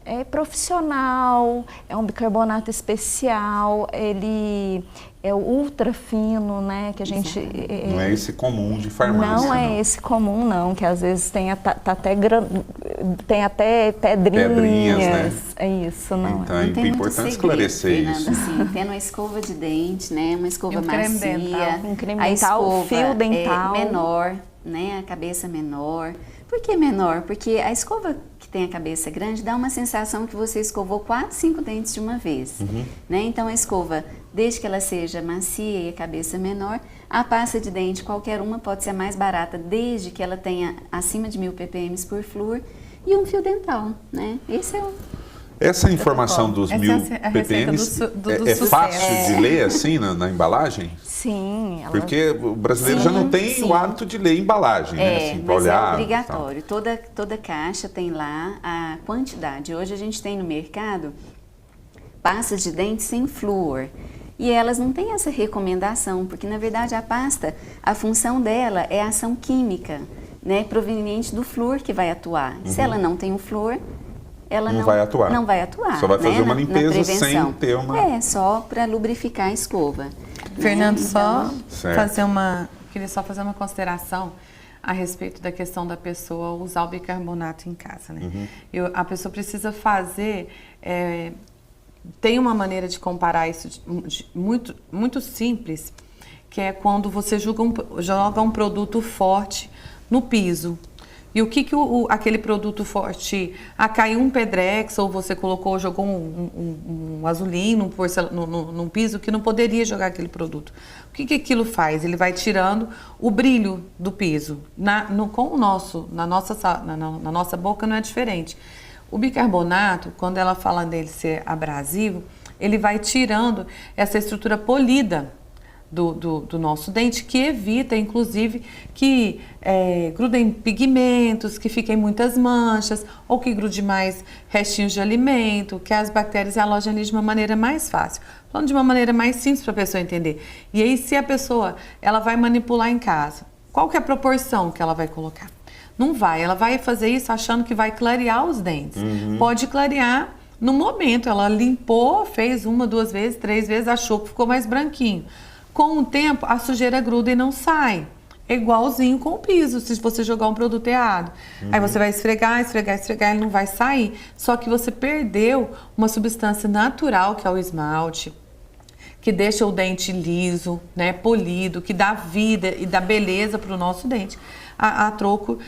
é profissional, é um bicarbonato especial, ele é o ultra fino, né, que a gente... Não é esse comum de farmácia. Não é esse comum, não, que às vezes tem até pedrinhas. Né? É isso, não. Então é importante esclarecer isso. Assim, tendo uma escova de dente, né, uma escova macia, um creme a dental, escova fio dental menor, né, a cabeça menor. Por que menor? Porque a escova que tem a cabeça grande dá uma sensação que você escovou 4, 5 dentes de uma vez. Né? Então a escova, desde que ela seja macia e a cabeça menor, a pasta de dente, qualquer uma, pode ser a mais barata, desde que ela tenha acima de 1000 ppm por flúor, e um fio dental. Né? Esse é o... Essa informação dos Essa 1000 é a receita ppm do é sucesso. fácil de ler assim na embalagem? Sim. Porque o brasileiro já não tem o hábito de ler embalagem, né? Assim, pra mas olhar, é obrigatório. Toda caixa tem lá a quantidade. Hoje a gente tem no mercado pastas de dente sem flúor. E elas não têm essa recomendação, porque na verdade a pasta, a função dela é a ação química, né, proveniente do flúor que vai atuar. Se ela não tem o flúor, ela não vai atuar. Não vai atuar. Só vai fazer uma na limpeza prevenção. sem ter uma... É, só para lubrificar a escova. Fernando, Né? Então, queria só fazer uma consideração a respeito da questão da pessoa usar o bicarbonato em casa, né? A pessoa precisa fazer... tem uma maneira de comparar isso muito, muito simples, que é quando você joga um produto forte no piso. E o que aquele produto forte... caiu um pedrex, ou você jogou um azulino num piso que não poderia jogar aquele produto. O que aquilo faz? Ele vai tirando o brilho do piso. Na nossa boca não é diferente. O bicarbonato, quando ela fala dele ser abrasivo, ele vai tirando essa estrutura polida do nosso dente, que evita, inclusive, que grudem pigmentos, que fiquem muitas manchas, ou que grude mais restinhos de alimento, que as bactérias alojam ali de uma maneira mais fácil. Falando de uma maneira mais simples para a pessoa entender. E aí, se a pessoa ela vai manipular em casa, qual que é a proporção que ela vai colocar? Não vai, ela vai fazer isso achando que vai clarear os dentes. Pode clarear no momento, ela limpou, fez 1, 2 vezes, 3 vezes, achou que ficou mais branquinho. Com o tempo, a sujeira gruda e não sai. É igualzinho com o piso, se você jogar um produto errado. Aí você vai esfregar, ele não vai sair. Só que você perdeu uma substância natural, que é o esmalte, que deixa o dente liso, né, polido, que dá vida e dá beleza para o nosso dente, a troco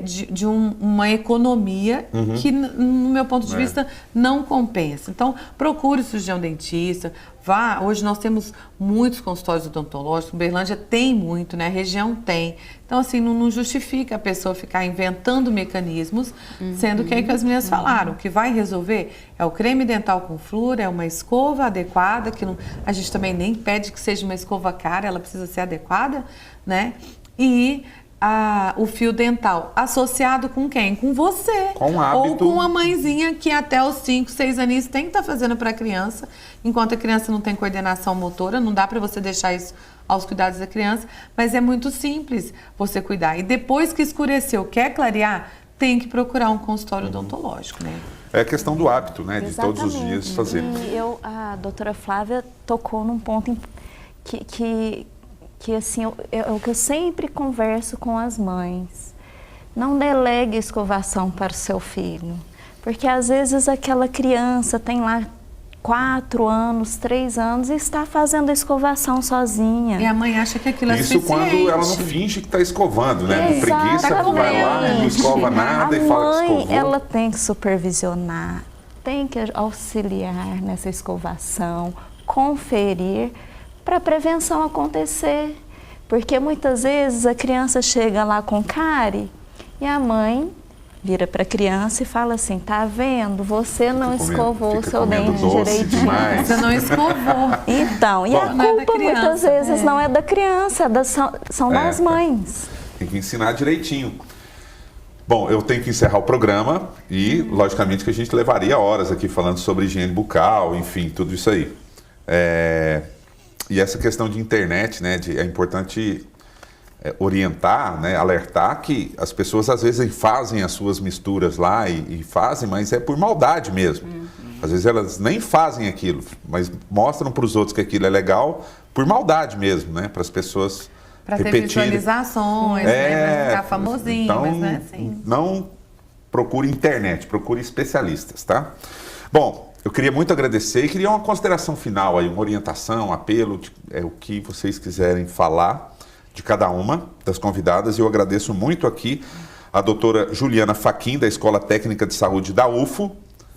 de uma economia que, no meu ponto de vista, não compensa. Então, procure o cirurgião dentista, vá. Hoje nós temos muitos consultórios odontológicos, Uberlândia tem muito, né, a região tem. Então, assim, não justifica a pessoa ficar inventando mecanismos, sendo que é que as meninas falaram, o que vai resolver é o creme dental com flúor, é uma escova adequada, que a gente também nem pede que seja uma escova cara, ela precisa ser adequada, né, e o fio dental associado com quem? Com você. Com o hábito. Ou com a mãezinha que até os 5, 6 aninhos tem que estar fazendo para a criança, enquanto a criança não tem coordenação motora, não dá para você deixar isso aos cuidados da criança, mas é muito simples você cuidar. E depois que escureceu, quer clarear, tem que procurar um consultório odontológico, né? É a questão do hábito, né? Exatamente. De todos os dias fazer. E a doutora Flávia tocou num ponto que assim, é o que eu sempre converso com as mães. Não delegue a escovação para o seu filho, porque às vezes aquela criança tem lá 4 anos, 3 anos e está fazendo a escovação sozinha. E a mãe acha que aquilo é Isso suficiente. quando ela não finge que está escovando, né? De preguiça, vai lá, não escova nada e fala que escovou. A mãe, ela tem que supervisionar, tem que auxiliar nessa escovação, conferir, para a prevenção acontecer. Porque muitas vezes a criança chega lá com cárie e a mãe vira para a criança e fala assim, tá vendo? Você não escovou o seu dente direitinho. Demais. Você não escovou. Então, e a culpa muitas vezes não é da criança, são das mães. Tem que ensinar direitinho. Bom, eu tenho que encerrar o programa e, logicamente, que a gente levaria horas aqui falando sobre higiene bucal, enfim, tudo isso aí. E essa questão de internet, né? É importante orientar, né, alertar que as pessoas às vezes fazem as suas misturas lá e fazem, mas é por maldade mesmo. Às vezes elas nem fazem aquilo, mas mostram para os outros que aquilo é legal por maldade mesmo, né, para as pessoas para ter repetirem. Visualizações, né, para ficar famosinho, então, mas né, assim. Não procure internet, procure especialistas, tá? Bom, eu queria muito agradecer e queria uma consideração final aí, uma orientação, um apelo, o que vocês quiserem falar de cada uma das convidadas. E eu agradeço muito aqui a doutora Juliana Fachin, da Escola Técnica de Saúde da UFO.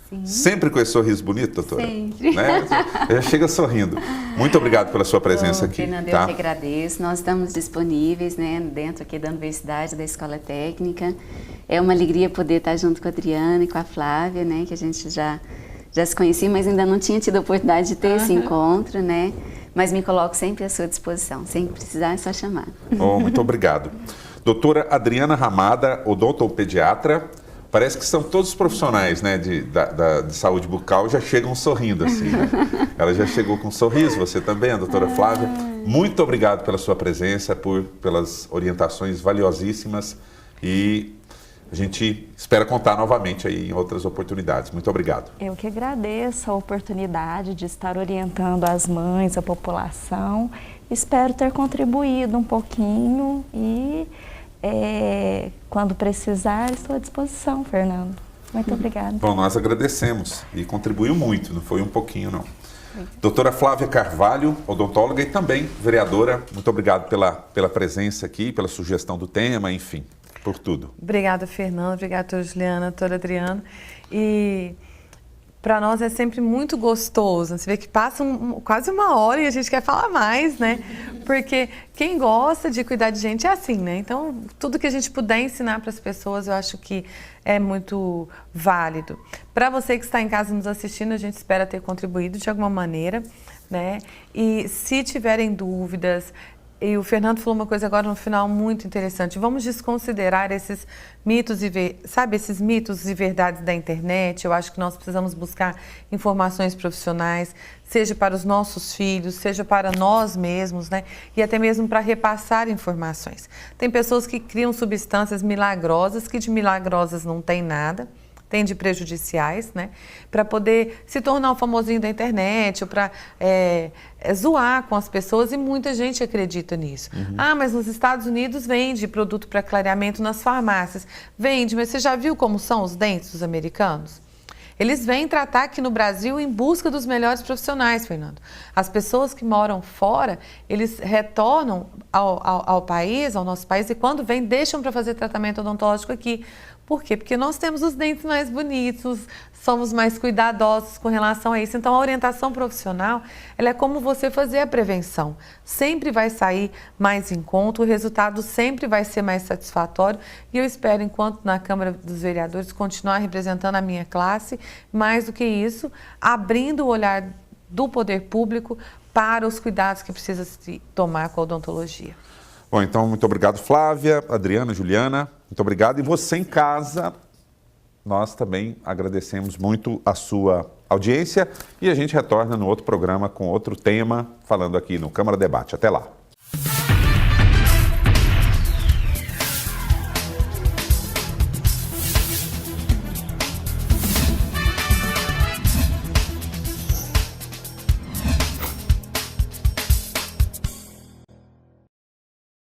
Sim. Sempre com esse sorriso bonito, doutora? Sempre. Né? Já chega sorrindo. Muito obrigado pela sua presença aqui. Fernanda, tá? Eu que agradeço. Nós estamos disponíveis, né, dentro aqui da Universidade, da Escola Técnica. É uma alegria poder estar junto com a Adriana e com a Flávia, né, que a gente já se conhecia, mas ainda não tinha tido a oportunidade de ter esse encontro, né? Mas me coloco sempre à sua disposição. Sempre precisar, é só chamar. Oh, muito obrigado. Doutora Adriana Ramada, odontopediatra. Parece que são todos os profissionais, né, de saúde bucal já chegam sorrindo assim, né? Ela já chegou com um sorriso, você também, a doutora Flávia. Muito obrigado pela sua presença, pelas orientações valiosíssimas e a gente espera contar novamente aí em outras oportunidades. Muito obrigado. Eu que agradeço a oportunidade de estar orientando as mães, a população. Espero ter contribuído um pouquinho e quando precisar, estou à disposição, Fernando. Muito obrigada. Bom, nós agradecemos e contribuiu muito, não foi um pouquinho não. Doutora Flávia Carvalho, odontóloga e também vereadora, muito obrigado pela presença aqui, pela sugestão do tema, enfim, por tudo. Obrigada, Fernanda, obrigada, doutora Juliana, doutora Adriana. E para nós é sempre muito gostoso, você vê que passa quase uma hora e a gente quer falar mais, né? Porque quem gosta de cuidar de gente é assim, né? Então, tudo que a gente puder ensinar para as pessoas, eu acho que é muito válido. Para você que está em casa nos assistindo, a gente espera ter contribuído de alguma maneira, né? E se tiverem dúvidas, e o Fernando falou uma coisa agora no final muito interessante. Vamos desconsiderar esses mitos esses mitos e verdades da internet. Eu acho que nós precisamos buscar informações profissionais, seja para os nossos filhos, seja para nós mesmos, né? E até mesmo para repassar informações. Tem pessoas que criam substâncias milagrosas, que de milagrosas não tem nada. Tem de prejudiciais, né? Para poder se tornar o famosinho da internet, ou para zoar com as pessoas, e muita gente acredita nisso. Ah, mas nos Estados Unidos vende produto para clareamento nas farmácias. Vende, mas você já viu como são os dentes dos americanos? Eles vêm tratar aqui no Brasil em busca dos melhores profissionais, Fernando. As pessoas que moram fora, eles retornam ao país, ao nosso país, e quando vêm, deixam para fazer tratamento odontológico aqui. Por quê? Porque nós temos os dentes mais bonitos, somos mais cuidadosos com relação a isso. Então, a orientação profissional, ela é como você fazer a prevenção. Sempre vai sair mais em conta, o resultado sempre vai ser mais satisfatório. E eu espero, enquanto na Câmara dos Vereadores, continuar representando a minha classe. Mais do que isso, abrindo o olhar do poder público para os cuidados que precisa se tomar com a odontologia. Bom, então, muito obrigado, Flávia, Adriana, Juliana, muito obrigado. E você em casa, nós também agradecemos muito a sua audiência e a gente retorna no outro programa com outro tema, falando aqui no Câmara Debate. Até lá.